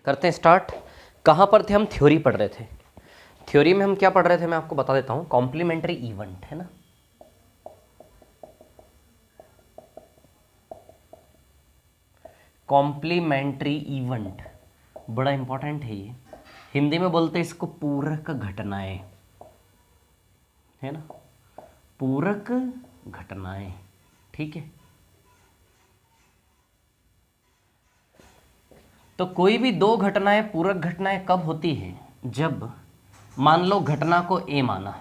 करते हैं स्टार्ट। कहाँ पर थे हम? थ्योरी पढ़ रहे थे। थ्योरी में हम क्या पढ़ रहे थे मैं आपको बता देता हूँ। कॉम्प्लीमेंट्री इवेंट है ना, कॉम्प्लीमेंट्री इवेंट बड़ा इंपॉर्टेंट है ये। हिंदी में बोलते हैं इसको पूरक घटनाएं, है ना, पूरक घटनाएं। ठीक है, तो कोई भी दो घटनाएं पूरक घटनाएं कब होती है? जब मान लो घटना को ए माना,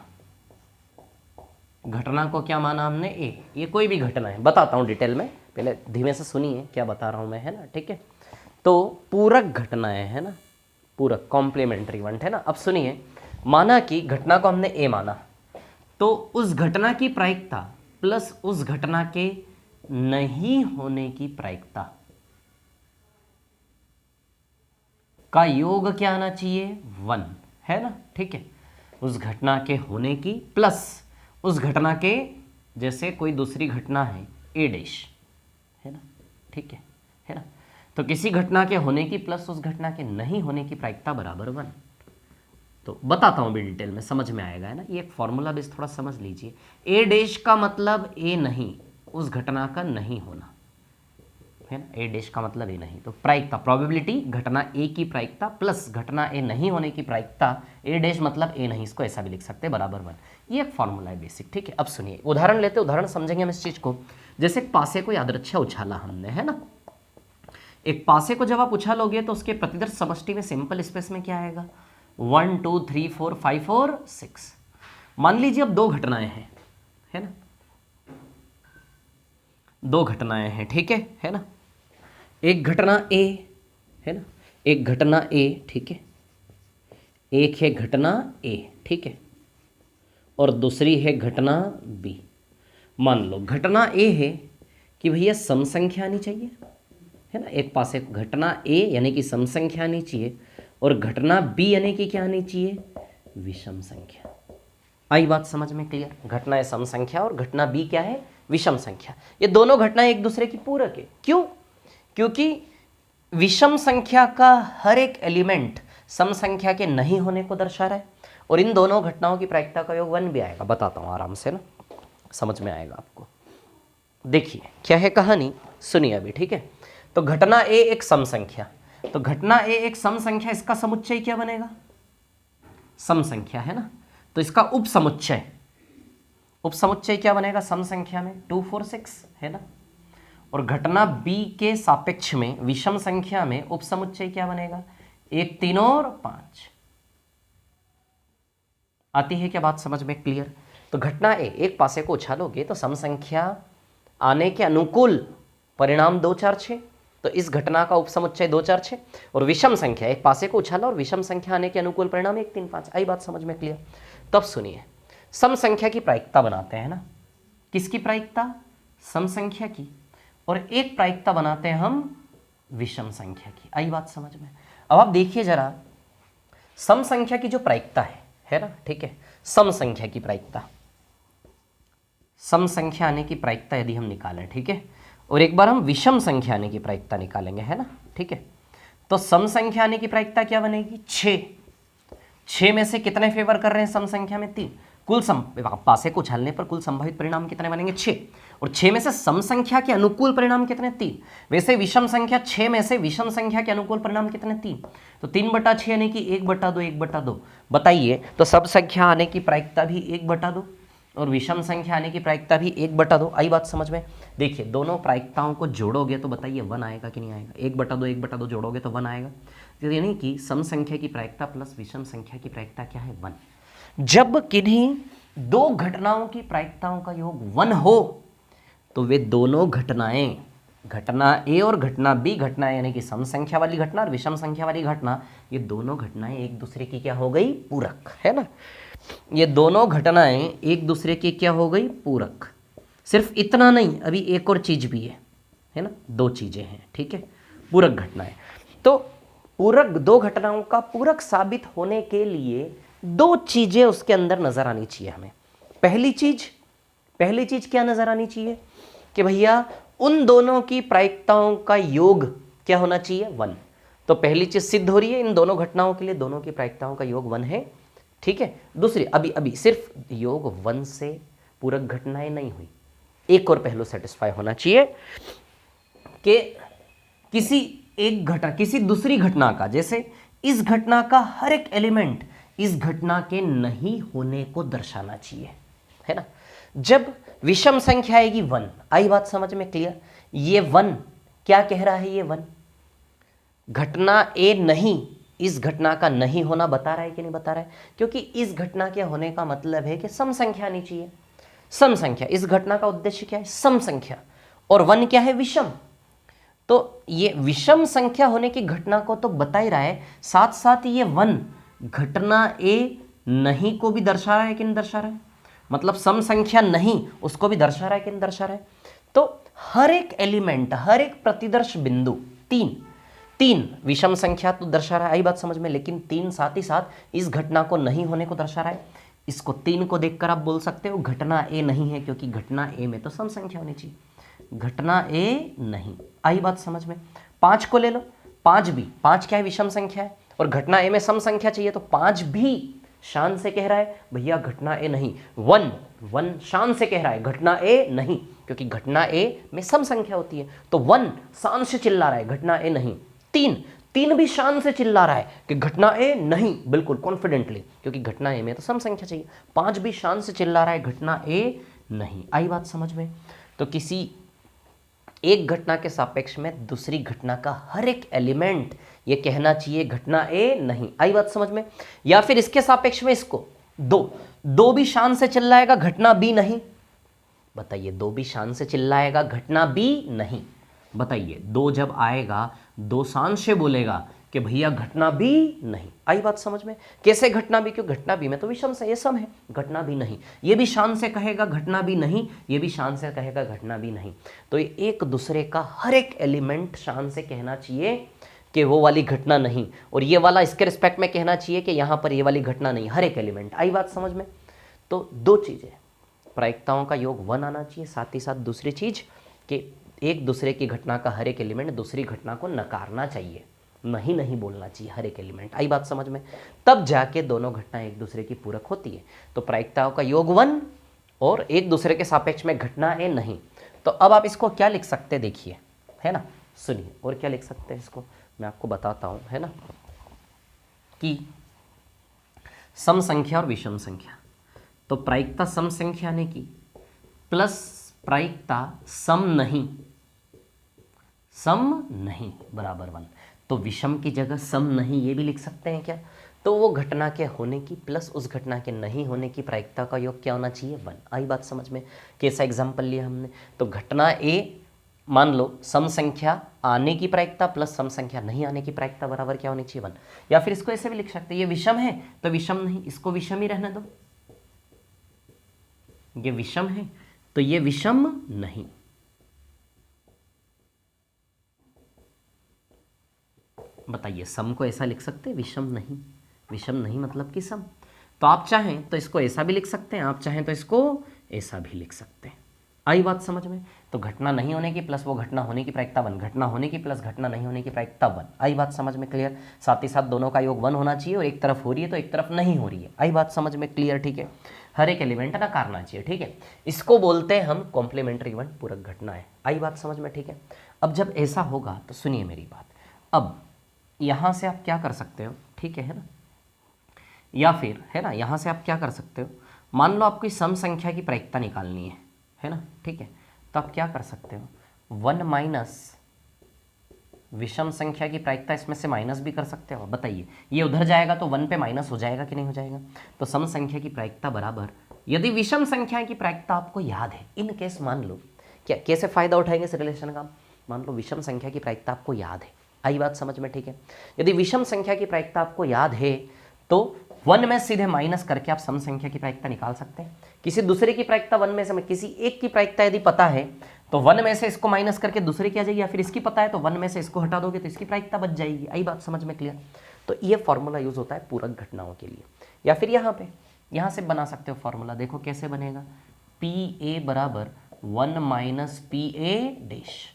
घटना को क्या माना हमने? ए। ये कोई भी घटना है, बताता हूं डिटेल में, पहले धीमे से सुनिए क्या बता रहा हूं मैं, है ना। ठीक है, तो पूरक घटनाएं है ना, पूरक कॉम्प्लीमेंट्री इवेंट है ना। अब सुनिए, माना कि घटना को हमने ए माना, तो उस घटना की प्रायिकता प्लस उस घटना के नहीं होने की प्रायिकता का योग क्या आना चाहिए? 1, है ना। ठीक है, उस घटना के होने की प्लस उस घटना के, जैसे कोई दूसरी घटना है ए डैश, है ना। ठीक है ना। तो किसी घटना के होने की प्लस उस घटना के नहीं होने की प्रायिकता बराबर 1। तो बताता हूं भी डिटेल में, समझ में आएगा, है ना। ये एक फॉर्मूला बेस थोड़ा समझ लीजिए। ए डैश का मतलब ए नहीं, उस घटना का नहीं होना, है ना। ए डैश का मतलब ए नहीं, तो प्रायिकता, प्रोबेबिलिटी घटना ए की प्रायिकता प्लस घटना ए नहीं होने की प्रायिकता, ए डैश मतलब ए नहीं, इसको ऐसा भी लिख सकते हैं, बराबर 1। ये एक फॉर्मूला है बेसिक। ठीक है, अब सुनिए, उदाहरण लेते, उदाहरण समझेंगे हम इस चीज को। जैसे एक पासे को यादृच्छा उछाला हमने, है ना। एक पासे को जब आप उछालोगे तो उसके प्रतिदर्श समष्टि में सिंपल स्पेस में क्या आएगा? 1 2 3 4 5 और 6। मान लीजिए अब दो घटनाएं हैं, है ना, दो घटनाएं हैं। ठीक है ना। एक घटना ए, है ना, एक घटना ए। ठीक है, एक है घटना ए, ठीक है, और दूसरी है घटना बी। मान लो घटना ए है कि भैया सम संख्या आनी चाहिए, है ना। एक पासे घटना ए यानी कि सम संख्या आनी चाहिए, और घटना बी यानी कि क्या आनी चाहिए? विषम संख्या। आई बात समझ में क्लियर? घटना है सम संख्या और घटना बी क्या है? विषम संख्या। ये दोनों घटनाएं एक दूसरे की पूरक है। क्यों? क्योंकि विषम संख्या का हर एक एलिमेंट सम संख्या के नहीं होने को दर्शा रहा है, और इन दोनों घटनाओं की प्रायिकता का योग 1 भी आएगा। बताता हूं आराम से ना, समझ में आएगा आपको। देखिए क्या है कहानी, सुनिए अभी। ठीक है, तो घटना ए एक सम संख्या, तो घटना ए एक सम संख्या, इसका समुच्चय क्या बनेगा? सम संख्या, है ना। तो इसका उप समुच्चय, उप समुच्चय क्या बनेगा सम संख्या में? 2 4 6, है ना। और घटना बी के सापेक्ष में विषम संख्या में उप समुच्चय क्या बनेगा? 1 3 और 5। आती है क्या बात समझ में क्लियर? तो घटना ए, एक पासे को उछालोगे तो सम संख्या आने के अनुकूल परिणाम 2 4 6, तो इस घटना का उपसमुच्चय 2 4 6, और विषम संख्या, एक पासे को उछाला और विषम संख्या आने के अनुकूल परिणाम 1 3 5। आई बात समझ में क्लियर? तब सुनिए, सम संख्या की प्रायिकता बनाते हैं ना। किसकी प्रायिकता? सम संख्या की। और एक प्रायिकता बनाते हैं हम विषम संख्या की। आई बात समझ में? अब आप देखिए जरा, सम संख्या की जो प्रायिकता है ना, ठीक है, सम संख्या की प्रायिकता, सम संख्या आने की प्रायिकता यदि हम निकालें, ठीक है, और एक बार हम विषम संख्या आने की प्रायिकता निकालेंगे, है ना। ठीक है, तो सम संख्या आने की प्रायिकता क्या बनेगी? 6। 6 में से कितने फेवर कर रहे हैं सम संख्या में? 3। कुल पासे को उछालने पर कुल संभावित परिणाम कितने बनेंगे? 6। और 6 में से सम संख्या के अनुकूल परिणाम कितने? 3। वैसे विषम संख्या 6 में से विषम संख्या के अनुकूल परिणाम कितने? 3। तो 3/6 यानी कि 1/2 1/2। बताइए, तो सब संख्या आने की प्रायिकता भी 1/2 और विषम संख्या आने की प्रायिकता भी 1/2। आई बात समझ में? देखिए, दोनों प्रायिकताओं को जोड़ोगे तो बताइए 1 आएगा कि नहीं आएगा? 1/2 1/2 जोड़ोगे तो 1 आएगा। यानी कि सम संख्या की प्रायिकता प्लस विषम संख्या की प्रायिकता क्या है? 1। जब किन्हीं दो घटनाओं की प्रायिकताओं का योग 1 हो तो वे दोनों घटनाएं, घटना ए और घटना बी, घटना यानी कि सम संख्या वाली घटना और विषम संख्या वाली घटना, ये दोनों घटनाएं एक दूसरे की क्या हो गई? पूरक, है ना। ये दोनों घटनाएं एक दूसरे की क्या हो गई? पूरक। सिर्फ इतना नहीं, अभी एक और चीज भी है ना, 2 चीजें हैं, ठीक है, पूरक घटनाएं। तो पूरक, दो घटनाओं का पूरक साबित होने के लिए 2 चीजें उसके अंदर नजर आनी चाहिए हमें। पहली चीज क्या नजर आनी चाहिए कि भैया उन दोनों की प्रायिकताओं का योग क्या होना चाहिए? 1। तो पहली चीज सिद्ध हो रही है इन दोनों घटनाओं के लिए दोनों की प्रायिकताओं का योग 1 है, ठीक है। दूसरी, अभी अभी सिर्फ योग 1 से पूरक घटनाएं नहीं हुई, एक और पहलू सेटिस्फाई होना चाहिए कि किसी एक घटना, किसी दूसरी घटना का, जैसे इस घटना का हर एक एलिमेंट इस घटना के नहीं होने को दर्शाना चाहिए, है ना। जब विषम संख्या आएगी 1, आई बात समझ में क्लियर। ये 1 क्या कह रहा है, ये 1 घटना ए नहीं, इस घटना का नहीं होना बता रहा है कि नहीं बता रहा है, क्योंकि इस घटना के होने का मतलब है कि सम संख्या आनी चाहिए। सम संख्या, इस घटना का उद्देश्य क्या है, सम संख्या, और 1 क्या है, विषम। तो ये विषम संख्या होने की घटना को तो बता ही रहा है, साथ साथ ये 1 घटना ए नहीं को भी दर्शा रहा है कि नहीं दर्शा रहा है, मतलब सम संख्या नहीं उसको भी दर्शा रहा है कि नहीं दर्शा रहा है। तो हर एक एलिमेंट, हर एक प्रतिदर्श बिंदु, तीन विषम संख्या तो दर्शा रहा है, आई बात समझ में, लेकिन 3 साथ ही साथ इस घटना को नहीं होने को दर्शा रहा है। इसको 3 को देखकर आप बोल सकते हो घटना ए नहीं है, क्योंकि घटना ए में तो सम संख्या होनी चाहिए, घटना ए नहीं, आई बात समझ में। 5 को ले लो, 5 क्या है, विषम संख्या है, और घटना ए में सम संख्या चाहिए, तो 5 भी शान से कह रहा है भैया घटना ए नहीं। 1 शान से कह रहा है घटना ए नहीं, क्योंकि घटना ए में सम संख्या होती है, तो 1 शान से चिल्ला रहा है घटना ए नहीं। 3 भी शान से चिल्ला रहा है कि घटना ए नहीं, बिल्कुल कॉन्फिडेंटली, क्योंकि घटना ए में तो सम संख्या चाहिए। 5 भी शान से चिल्ला रहा है घटना ए नहीं, आई बात समझ में। तो किसी एक घटना के सापेक्ष में दूसरी घटना का हर एक एलिमेंट ये कहना चाहिए घटना ए नहीं, आई बात समझ में। या फिर इसके सापेक्ष में इसको 2 भी शान से चिल्लाएगा घटना बी नहीं, बताइए 2 भी शान से चिल्लाएगा घटना बी नहीं, बताइए 2 जब आएगा 2 शान से बोलेगा कि भैया घटना बी नहीं, आई बात समझ में। कैसे घटना बी, क्यों घटना बी में तो विषम से ये सम है, घटना बी नहीं, ये भी शान से कहेगा घटना बी नहीं, ये भी शान से कहेगा घटना बी नहीं। तो ये एक दूसरे का हर एक एलिमेंट शान से कहना चाहिए कि वो वाली घटना नहीं, और ये वाला इसके रिस्पेक्ट में कहना चाहिए कि यहाँ पर ये वाली घटना नहीं, हर एक एलिमेंट, आई बात समझ में। तो 2 चीज़ें, प्रायिकताओं का योग 1 आना चाहिए, साथ ही साथ दूसरी चीज कि एक दूसरे की घटना का हर एक एलिमेंट दूसरी घटना को नकारना चाहिए, नहीं बोलना चाहिए हर एक एलिमेंट, आई बात समझ में। तब जाके दोनों घटनाएं एक दूसरे की पूरक होती है। तो प्रायिकताओं का योग 1 और एक दूसरे के सापेक्ष में घटना ए नहीं। तो अब आप इसको क्या लिख सकते हैं, देखिए, है ना, सुनिए, और क्या लिख सकते हैं इसको मैं आपको बताता हूं, है ना, कि सम संख्या और विषम संख्या। तो प्रायिकता सम संख्या ने की प्लस प्रायिकता सम नहीं बराबर 1। तो विषम की जगह सम नहीं ये भी लिख सकते हैं क्या। तो वो घटना के होने की प्लस उस घटना के नहीं होने की प्रायिकता का योग क्या होना चाहिए, 1। आई बात समझ में। कैसा एग्जाम्पल लिया हमने, तो घटना ए मान लो सम संख्या आने की प्रायिकता प्लस सम संख्या नहीं आने की प्रायिकता बराबर क्या होनी चाहिए, 1। या फिर इसको ऐसे भी लिख सकते हैं, ये विषम है तो विषम नहीं, इसको विषम ही रहने दो, ये विषम है तो ये विषम नहीं। बताइए सम को ऐसा लिख सकते हैं, विषम नहीं मतलब कि सम। तो आप चाहें तो इसको ऐसा भी लिख सकते हैं, आप चाहें तो इसको ऐसा भी लिख सकते हैं। आई बात समझ में। तो घटना नहीं होने की प्लस वो घटना होने की प्रायिकता 1, घटना होने की प्लस घटना नहीं होने की प्रायिकता 1। आई बात समझ में क्लियर। साथ ही साथ दोनों का योग 1 होना चाहिए, और एक तरफ हो रही है तो एक तरफ नहीं हो रही है। आई बात समझ में क्लियर, ठीक है। हर एक एलिमेंट नकारना चाहिए, ठीक है। इसको बोलते हैं हम कॉम्प्लीमेंट्री इवेंट, पूरक घटना है। आई बात समझ में, ठीक है। अब जब ऐसा होगा तो सुनिए मेरी बात, अब यहाँ से आप क्या कर सकते हो, ठीक है ना, या फिर है ना, यहाँ से आप क्या कर सकते हो, मान लो आपको सम संख्या की प्रायिकता निकालनी है ना, ठीक है। तो आप क्या कर सकते हो, 1 माइनस विषम संख्या की प्रायिकता, इसमें से माइनस भी कर सकते हो। बताइए ये उधर जाएगा तो 1 पे माइनस हो जाएगा कि नहीं हो जाएगा। तो सम संख्या की प्रायिकता बराबर, यदि विषम संख्या की प्रायिकता आपको याद है, इन केस मान लो, क्या कैसे फायदा उठाएंगे इस रिलेशन का, मान लो विषम संख्या की प्रायिकता आपको याद है। आई बात समझ में, ठीक है। यदि विषम संख्या की प्रायिकता आपको याद है तो 1 में सीधे माइनस करके आप सम संख्या की प्रायिकता निकाल सकते हैं। किसी दूसरे की प्रायिकता 1 में से, किसी एक की प्रायिकता यदि पता है तो 1 में से इसको माइनस करके दूसरे की आ जाएगी, या फिर इसकी पता है तो 1 में से इसको हटा दोगे तो इसकी प्रायिकता बच जाएगी। आई बात समझ में क्लियर। तो ये फॉर्मूला यूज होता है पूरक घटनाओं के लिए। या फिर यहाँ से बना सकते हो फॉर्मूला, देखो कैसे बनेगा, पी ए बराबर 1 माइनस पी ए डैश,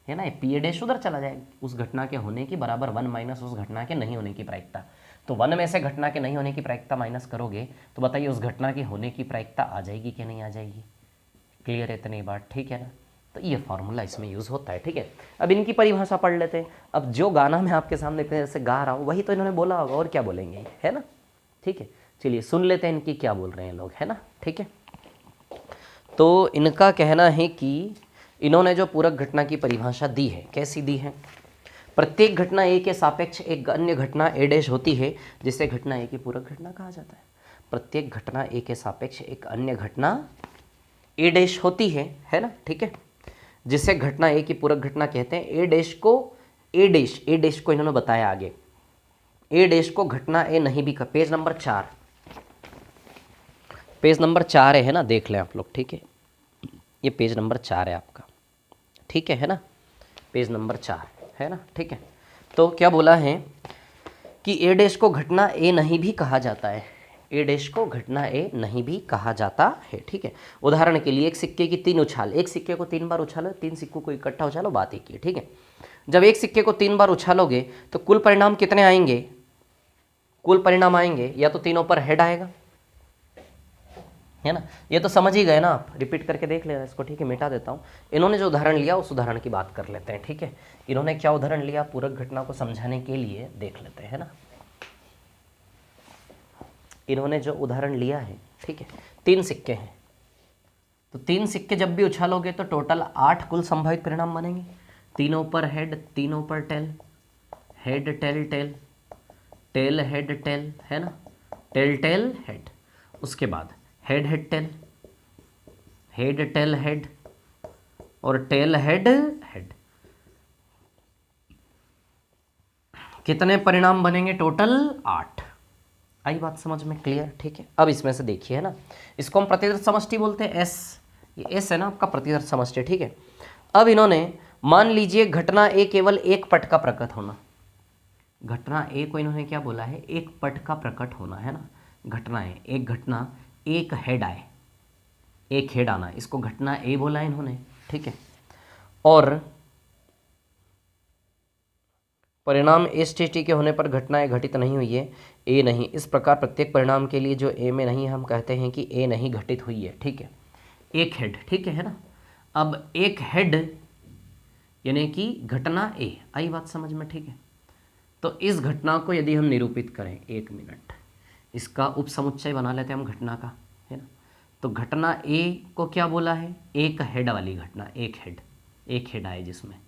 है ना, पी ए डैश उधर चला जाएगा, उस घटना के होने की बराबर 1 माइनस उस घटना के नहीं होने की प्रायिकता। तो 1 में से घटना के नहीं होने की प्रायिकता माइनस करोगे तो बताइए उस घटना की होने की प्रायिकता आ जाएगी कि नहीं आ जाएगी। क्लियर है इतनी बात, ठीक है ना। तो ये फॉर्मूला इसमें यूज़ होता है, ठीक है। अब इनकी परिभाषा पढ़ लेते हैं। अब जो गाना मैं आपके सामने जैसे गा रहा हूँ वही तो इन्होंने बोला होगा, और क्या बोलेंगे, है ना, ठीक है। चलिए सुन लेते हैं इनकी क्या बोल रहे हैं लोग, है ना, ठीक है। तो इनका कहना है कि इन्होंने जो पूरक घटना की परिभाषा दी है, कैसी दी है, प्रत्येक घटना ए के सापेक्ष एक अन्य घटना ए डैश होती है जिसे घटना ए की पूरक घटना कहा जाता है। प्रत्येक घटना ए के सापेक्ष एक अन्य घटना ए डैश होती है ना, ठीक है, जिसे घटना ए की पूरक घटना कहते हैं। ए डैश को इन्होंने बताया आगे, ए डैश को घटना ए नहीं भी, पेज नंबर 4 है ना, देख लें आप लोग, ठीक है। ये पेज नंबर 4 है आपका, ठीक है ना, पेज नंबर 4 है ना, ठीक है। तो क्या बोला है कि ए डैश को घटना ए नहीं भी कहा जाता है, ए डैश को घटना ए नहीं भी कहा जाता है, ठीक है। उदाहरण के लिए एक सिक्के की 3 उछाल, एक सिक्के को 3 बार उछालो, 3 सिक्कों को इकट्ठा उछालो, बात एक ही, ठीक है। जब एक सिक्के को 3 बार उछालोगे तो कुल परिणाम कितने आएंगे, कुल परिणाम आएंगे या तो तीनों पर हेड आएगा, है ना। ये तो समझ ही गए ना आप, रिपीट करके देख लेना इसको, ठीक है। मिटा देता हूँ। इन्होंने जो उदाहरण लिया उस उदाहरण की बात कर लेते हैं, ठीक है। इन्होंने क्या उदाहरण लिया पूरक घटना को समझाने के लिए, देख लेते हैं, है ना। इन्होंने जो उदाहरण लिया है, ठीक है, 3 सिक्के हैं, तो 3 सिक्के जब भी उछालोगे तो टोटल 8 कुल संभावित परिणाम बनेंगे। तीनों पर हेड, तीनों पर tail, head tail tail, tail head tail, है ना, टेल टेल हेड। उसके बाद head head tail, head tail head और टेल हेड हेड। कितने परिणाम बनेंगे, टोटल 8। आई बात समझ में, क्लियर, ठीक है। अब इसमें से देखिए, है ना, इसको हम प्रतिदर्श समष्टि बोलते हैं, एस, ये एस है ना आपका प्रतिदर्श समष्टि, ठीक है। अब इन्होंने मान लीजिए घटना ए केवल एक पट का प्रकट होना, घटना ए को इन्होंने क्या बोला है, एक पट का प्रकट होना, है ना। घटना है एक घटना, एक हेड आए, एक हेड आना, इसको घटना ए बोला है इन्होंने, ठीक है। और परिणाम एस टी के होने पर घटनाएं घटित नहीं हुई है, ए नहीं। इस प्रकार प्रत्येक परिणाम के लिए जो ए में नहीं, हम कहते हैं कि ए नहीं घटित हुई है, ठीक है। एक हेड, ठीक है ना। अब एक हेड यानी कि घटना ए, आई बात समझ में, ठीक है। तो इस घटना को यदि हम निरूपित करें, 1 मिनट, इसका उपसमुच्चय बना लेते हैं हम घटना का, है ना। तो घटना ए को क्या बोला है, एक हेड वाली घटना, एक हेड आए जिसमें,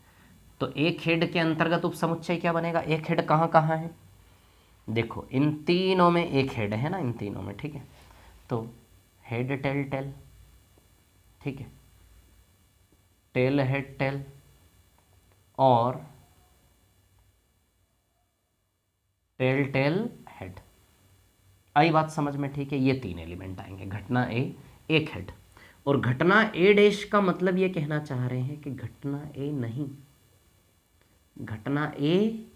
तो एक हेड के अंतर्गत उपसमुच्चय क्या बनेगा, एक हेड कहाँ कहाँ है, देखो इन तीनों में एक हेड है ना, इन तीनों में, ठीक है। तो हेड टेल टेल, ठीक है, टेल हेड टेल और टेल टेल हेड। आई बात समझ में, ठीक है। ये 3 एलिमेंट आएंगे, घटना ए, एक हेड। और घटना ए डैश का मतलब ये कहना चाह रहे हैं कि घटना ए नहीं, घटना ए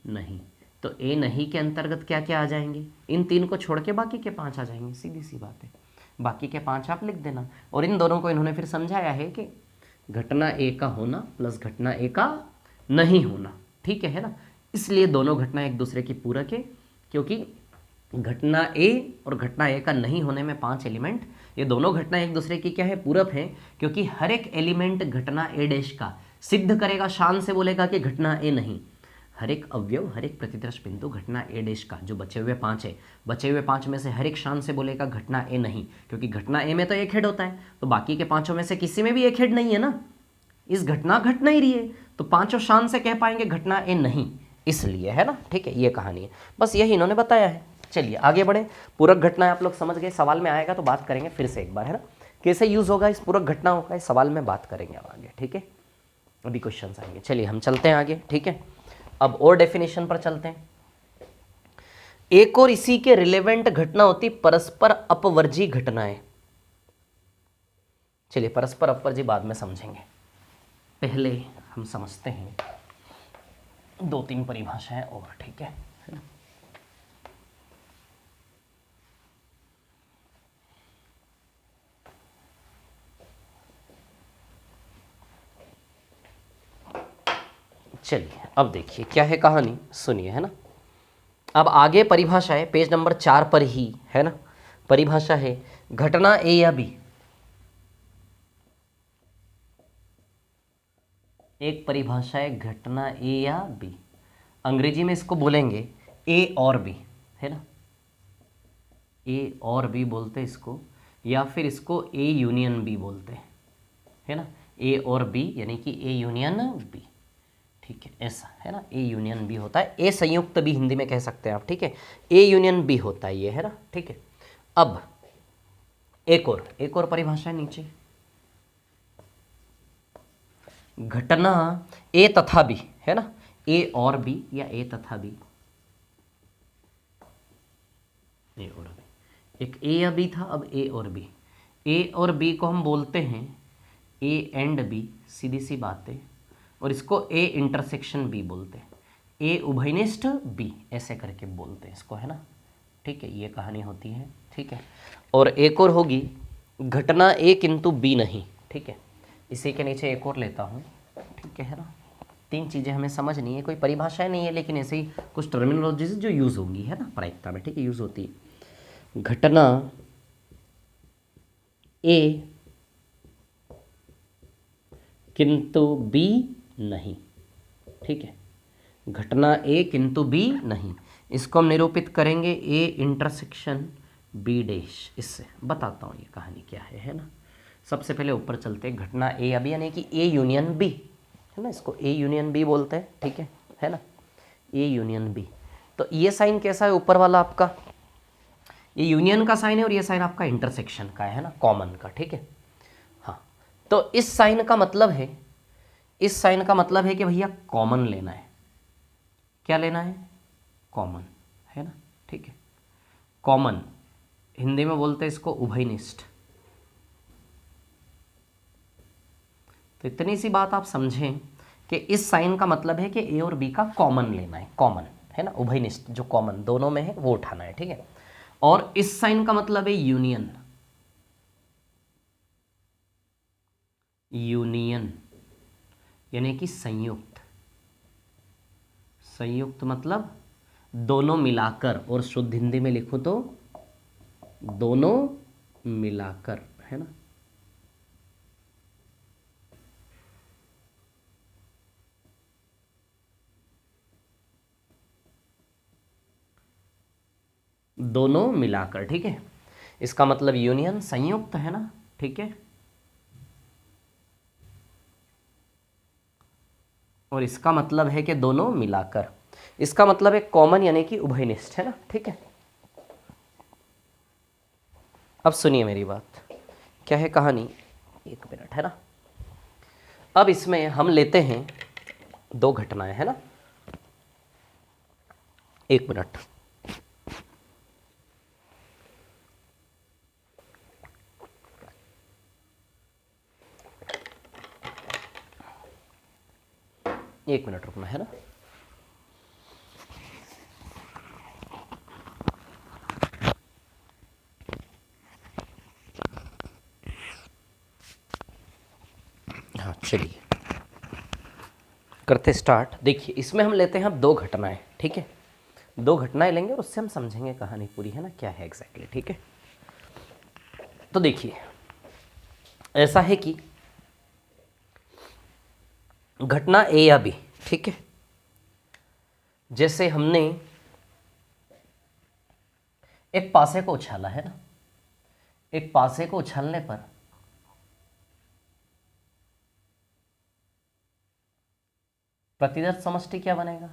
नहीं, तो ए नहीं के अंतर्गत क्या क्या आ जाएंगे, इन 3 को छोड़ के बाकी के 5 आ जाएंगे, सीधी सी बात है। बाकी के 5 आप लिख देना। और इन दोनों को इन्होंने फिर समझाया है कि घटना ए का होना प्लस घटना ए का नहीं होना, ठीक है ना। इसलिए दोनों घटना एक दूसरे की पूरक है, क्योंकि घटना ए और घटना ए का नहीं होने में 5 एलिमेंट, ये दोनों घटना एक दूसरे की क्या है, पूरक है। क्योंकि हर एक एलिमेंट घटना ए डैश का सिद्ध करेगा, शान से बोलेगा कि घटना ए नहीं। हर एक अवयव, हर एक प्रतिदर्श बिंदु घटना ए डैश का, जो बचे हुए 5 है, बचे हुए 5 में से हर एक शान से बोलेगा घटना ए नहीं, क्योंकि घटना ए में तो एक हेड होता है, तो बाकी के 5 में से किसी में भी एक हेड नहीं है ना, इस घटना घट नहीं रही है, तो 5 शान से कह पाएंगे घटना ए नहीं, इसलिए, है ना, ठीक है। ये कहानी है, बस यही इन्होंने बताया है। चलिए आगे बढ़े। पूरक घटना आप लोग समझ गए, सवाल में आएगा तो बात करेंगे फिर से एक बार, है ना, कैसे यूज होगा इस पूरक घटनाओं का, इस सवाल में बात करेंगे अब आगे, ठीक है। अभी क्वेश्चन आएंगे, चलिए हम चलते हैं आगे, ठीक है। अब और डेफिनेशन पर चलते हैं। एक और इसी के रिलेवेंट घटना होती परस्पर अपवर्जी घटनाएं। चलिए परस्पर अपवर्जी बाद में समझेंगे, पहले हम समझते हैं 2-3 परिभाषाएं और, ठीक है ना। चलिए अब देखिए क्या है कहानी, सुनिए, है ना। अब आगे परिभाषा है पेज नंबर 4 पर ही, है ना। परिभाषा है घटना ए या बी, एक परिभाषा है घटना ए या बी, अंग्रेजी में इसको बोलेंगे ए और बी, है ना। ए और बी बोलते हैं इसको, या फिर इसको ए यूनियन बी बोलते हैं, है ना। ए और बी यानी कि ए यूनियन बी, ठीक है, ऐसा है ना। ए यूनियन बी होता है, ए संयुक्त बी हिंदी में कह सकते हैं आप, ठीक है। ए यूनियन बी होता है ये, है ना, ठीक है। अब एक और परिभाषा है नीचे, घटना ए तथा बी, है ना। ए और बी या ए तथा बी, ए और बी, एक ए या बी था, अब ए और बी। ए और बी को हम बोलते हैं ए एंड बी, सीधी सी बात है, और इसको ए इंटरसेक्शन बी बोलते हैं, ए उभयनिष्ठ बी ऐसे करके बोलते हैं इसको, है ना, ठीक है। ये कहानी होती है, ठीक है। और एक और होगी घटना ए किंतु बी नहीं, ठीक है। इसी के नीचे एक और लेता हूँ, ठीक है ना। 3 चीज़ें हमें समझनी है, कोई परिभाषाएं नहीं है, लेकिन ऐसे ही कुछ टर्मिनोलॉजीज जो यूज़ होंगी, है ना, प्रायिकता में, ठीक है, यूज़ होती है। घटना ए किंतु बी नहीं, ठीक है। घटना ए किंतु बी नहीं, इसको हम निरूपित करेंगे ए इंटरसेक्शन बी डैश। इससे बताता हूँ ये कहानी क्या है ना। सबसे पहले ऊपर चलते हैं, घटना ए या बी यानी कि ए यूनियन बी, है ना, इसको ए यूनियन बी बोलते हैं, ठीक है ना, ए यूनियन बी। तो ये साइन कैसा है ऊपर वाला आपका, ये यूनियन का साइन है, और ये साइन आपका इंटरसेक्शन का है ना, कॉमन का, ठीक है। हाँ, तो इस साइन का मतलब है, इस साइन का मतलब है कि भैया कॉमन लेना है। क्या लेना है? कॉमन, है ना, ठीक है। कॉमन हिंदी में बोलते हैं इसको उभयनिष्ठ। तो इतनी सी बात आप समझें कि इस साइन का मतलब है कि ए और बी का कॉमन लेना है, कॉमन, है ना, उभयनिष्ठ, जो कॉमन दोनों में है वो उठाना है, ठीक है। और इस साइन का मतलब है यूनियन, यूनियन यानी कि संयुक्त, संयुक्त मतलब दोनों मिलाकर, और शुद्ध हिंदी में लिखूं तो दोनों मिलाकर, है ना। दोनों मिलाकर, ठीक है। इसका मतलब यूनियन, संयुक्त, है ना, ठीक है। और इसका मतलब है कि दोनों मिलाकर, इसका मतलब है कॉमन यानी कि उभयनिष्ठ, है ना, ठीक है। अब सुनिए मेरी बात, क्या है कहानी, 1 मिनट, है ना। अब इसमें हम लेते हैं 2 घटनाएं, है ना, 1 मिनट। एक मिनट रुकना, है ना। हाँ चलिए करते स्टार्ट। देखिए इसमें हम लेते हैं अब 2 घटनाएं, ठीक है। 2 घटनाएं लेंगे और उससे हम समझेंगे कहानी पूरी, है ना, क्या है एग्जैक्टली, ठीक है। तो देखिए ऐसा है कि घटना ए या बी, ठीक है। जैसे हमने एक पासे को उछाला, है ना, एक पासे को उछालने पर प्रतिदर्श समष्टि क्या बनेगा,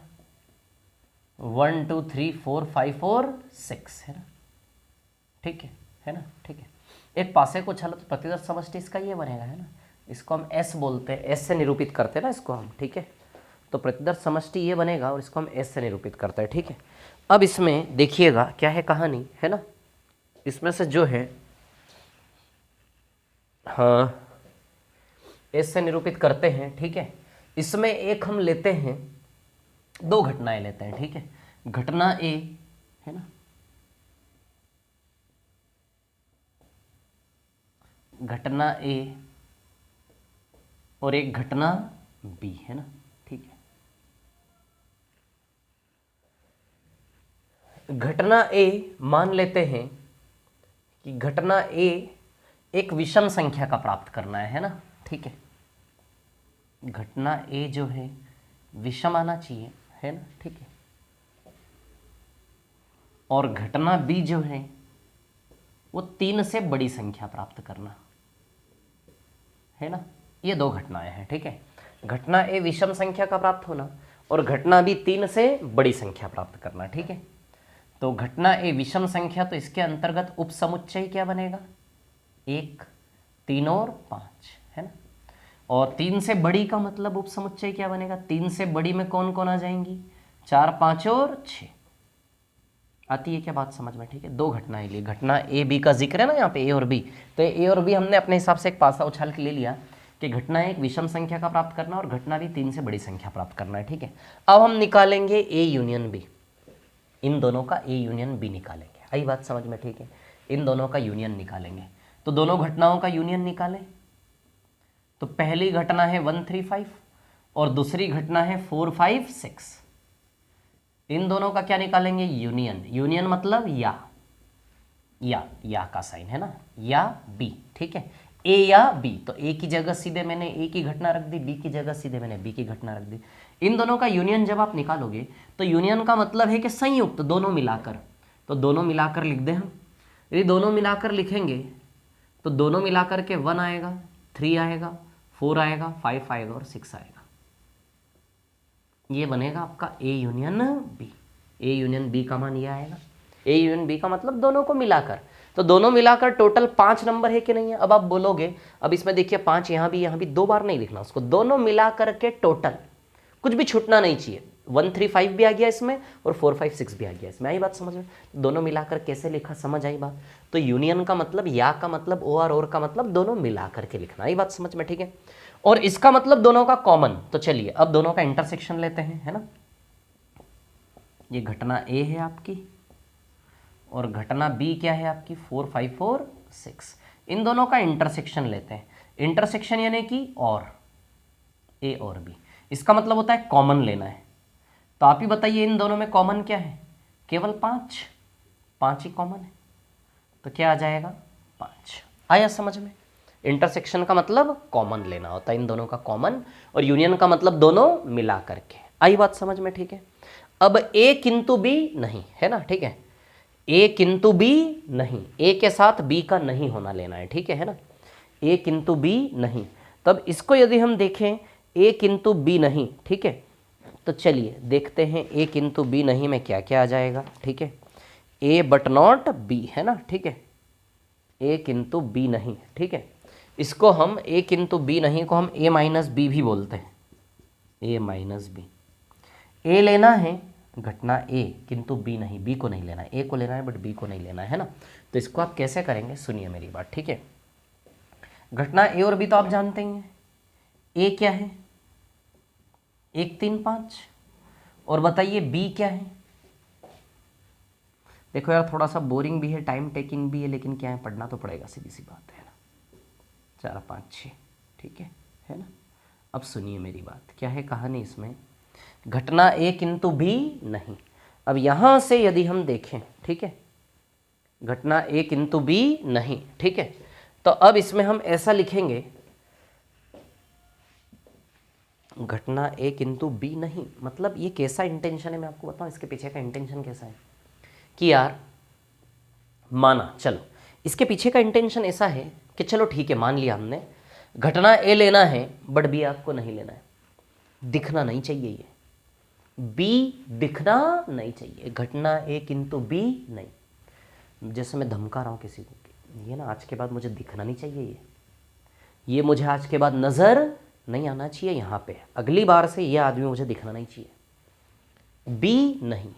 1 2 3 4 5 और 6, है ना, ठीक है ना, ठीक है। एक पासे को उछाला तो प्रतिदर्श समष्टि इसका ये बनेगा, है ना। इसको हम एस बोलते हैं, एस से निरूपित करते हैं ना इसको हम, ठीक है। तो प्रतिदर्श समष्टि ये बनेगा और इसको हम एस से निरूपित करते हैं, ठीक है। अब इसमें देखिएगा क्या है कहानी, है ना। इसमें से जो है, हाँ, एस से निरूपित करते हैं, ठीक है। इसमें एक हम लेते हैं, 2 घटनाएं लेते हैं, ठीक है। घटना ए, है ना, घटना ए और एक घटना बी, है ना, ठीक है। घटना ए, मान लेते हैं कि घटना ए एक विषम संख्या का प्राप्त करना है ना, ठीक है। घटना ए जो है विषम आना चाहिए, है ना, ठीक है। और घटना बी जो है वो 3 से बड़ी संख्या प्राप्त करना, है ना। ये दो घटनाएं हैं, ठीक है। घटना ए विषम संख्या का प्राप्त होना और घटना बी 3 से बड़ी संख्या प्राप्त करना, ठीक है। तो घटना ए विषम संख्या, तो इसके अंतर्गत उपसमुच्चय क्या बनेगा, 1, 3 और 5, है ना। और 3 से बड़ी का मतलब उपसमुच्चय क्या बनेगा, 3 से बड़ी में कौन कौन आ जाएंगी, 4, 5 और 6 आती है क्या बात समझ में, ठीक है। दो घटनाएं ली, घटना ए बी का जिक्र है ना यहाँ पे, ए और बी। तो ए और बी हमने अपने हिसाब से एक पासा उछाल के ले लिया कि घटना एक विषम संख्या का प्राप्त करना और घटना भी 3 से बड़ी संख्या प्राप्त करना है, ठीक है। अब हम निकालेंगे ए यूनियन बी, इन दोनों का ए यूनियन बी निकालेंगे। आई बात समझ में, ठीक है। इन दोनों का यूनियन निकालेंगे, तो दोनों घटनाओं का यूनियन निकालें। तो पहली घटना है 1, 3, 5 और दूसरी घटना है 4, 5, 6। इन दोनों का क्या निकालेंगे, यूनियन। यूनियन मतलब या का साइन है ना, या बी, ठीक है। ए या बी, तो ए की जगह सीधे मैंने ए की घटना रख दी, बी की जगह सीधे मैंने बी की घटना रख दी। इन दोनों का यूनियन जब आप निकालोगे तो यूनियन का मतलब है कि संयुक्त, दोनों मिलाकर। तो दोनों मिलाकर लिख दें हम। यदि दोनों मिलाकर लिखेंगे तो दोनों मिलाकर के 1 आएगा, 3 आएगा, 4 आएगा, 5 आएगा और 6 आएगा। ये बनेगा आपका A union B. A union B का मान ये आएगा। ए यूनियन बी का मतलब दोनों को मिलाकर। तो दोनों मिलाकर टोटल 5 नंबर है कि नहीं है। अब आप बोलोगे, अब इसमें देखिए 5 यहाँ भी 2 बार नहीं लिखना उसको, दोनों मिलाकर के टोटल, कुछ भी छूटना नहीं चाहिए। 1, 3, 5 भी आ गया इसमें और 4, 5, 6 भी आ गया इसमें। आई बात समझ में, दोनों मिलाकर कैसे लिखा, समझ आई बात। तो यूनियन का मतलब, या का मतलब, ओ और का मतलब दोनों मिलाकर के लिखना। आई बात समझ में, ठीक है। और इसका मतलब दोनों का कॉमन। तो चलिए अब दोनों का इंटरसेक्शन लेते हैं, है ना। ये घटना ए है आपकी और घटना बी क्या है आपकी, 4, 5 और 6। इन दोनों का इंटरसेक्शन लेते हैं। इंटरसेक्शन यानी कि और, ए और बी, इसका मतलब होता है कॉमन लेना है। तो आप ही बताइए इन दोनों में कॉमन क्या है, केवल 5 ही कॉमन है। तो क्या आ जाएगा, 5। आया समझ में। इंटरसेक्शन का मतलब कॉमन लेना होता है, इन दोनों का कॉमन, और यूनियन का मतलब दोनों मिला करके। आई बात समझ में, ठीक है। अब ए किंतु बी नहीं, है ना, ठीक है। ए किंतु बी नहीं, ए के साथ बी का नहीं होना लेना है, ठीक है ना। ए किंतु बी नहीं, तब इसको यदि हम देखें ए किंतु बी नहीं, ठीक है, तो चलिए देखते हैं ए किंतु बी नहीं में क्या क्या आ जाएगा, ठीक है। ए बट नॉट बी, है ना, ठीक है। ए किंतु बी नहीं, ठीक है। इसको हम ए किंतु बी नहीं को हम ए माइनस बी भी बोलते हैं, ए माइनस बी। ए लेना है घटना ए किंतु बी नहीं, बी को नहीं लेना है, ए को लेना है बट बी को नहीं लेना है ना। तो इसको आप कैसे करेंगे, सुनिए मेरी बात, ठीक है। घटना ए और बी तो आप जानते ही हैं। ए क्या है, 1, 3, 5, और बताइए बी क्या है। देखो यार थोड़ा सा बोरिंग भी है, टाइम टेकिंग भी है, लेकिन क्या है, पढ़ना तो पड़ेगा, सीधी सी बात है ना। 4, 5, 6, ठीक है ना। अब सुनिए मेरी बात, क्या है कहानी इसमें, घटना ए किंतु बी नहीं। अब यहां से यदि हम देखें, ठीक है, घटना ए किंतु बी नहीं, ठीक है, तो अब इसमें हम ऐसा लिखेंगे, घटना ए किंतु बी नहीं, मतलब ये कैसा इंटेंशन है मैं आपको बताऊं, इसके पीछे का इंटेंशन कैसा है कि यार माना, चलो इसके पीछे का इंटेंशन ऐसा है कि चलो ठीक है, मान लिया हमने, घटना ए लेना है बट बी आपको नहीं लेना है, दिखना नहीं चाहिए, ये बी दिखना नहीं चाहिए, घटना ए किंतु बी नहीं। जैसे मैं धमका रहा हूँ किसी को, ये ना आज के बाद मुझे दिखना नहीं चाहिए, ये मुझे आज के बाद नज़र नहीं आना चाहिए यहाँ पे, अगली बार से ये आदमी मुझे दिखना नहीं चाहिए। बी नहीं,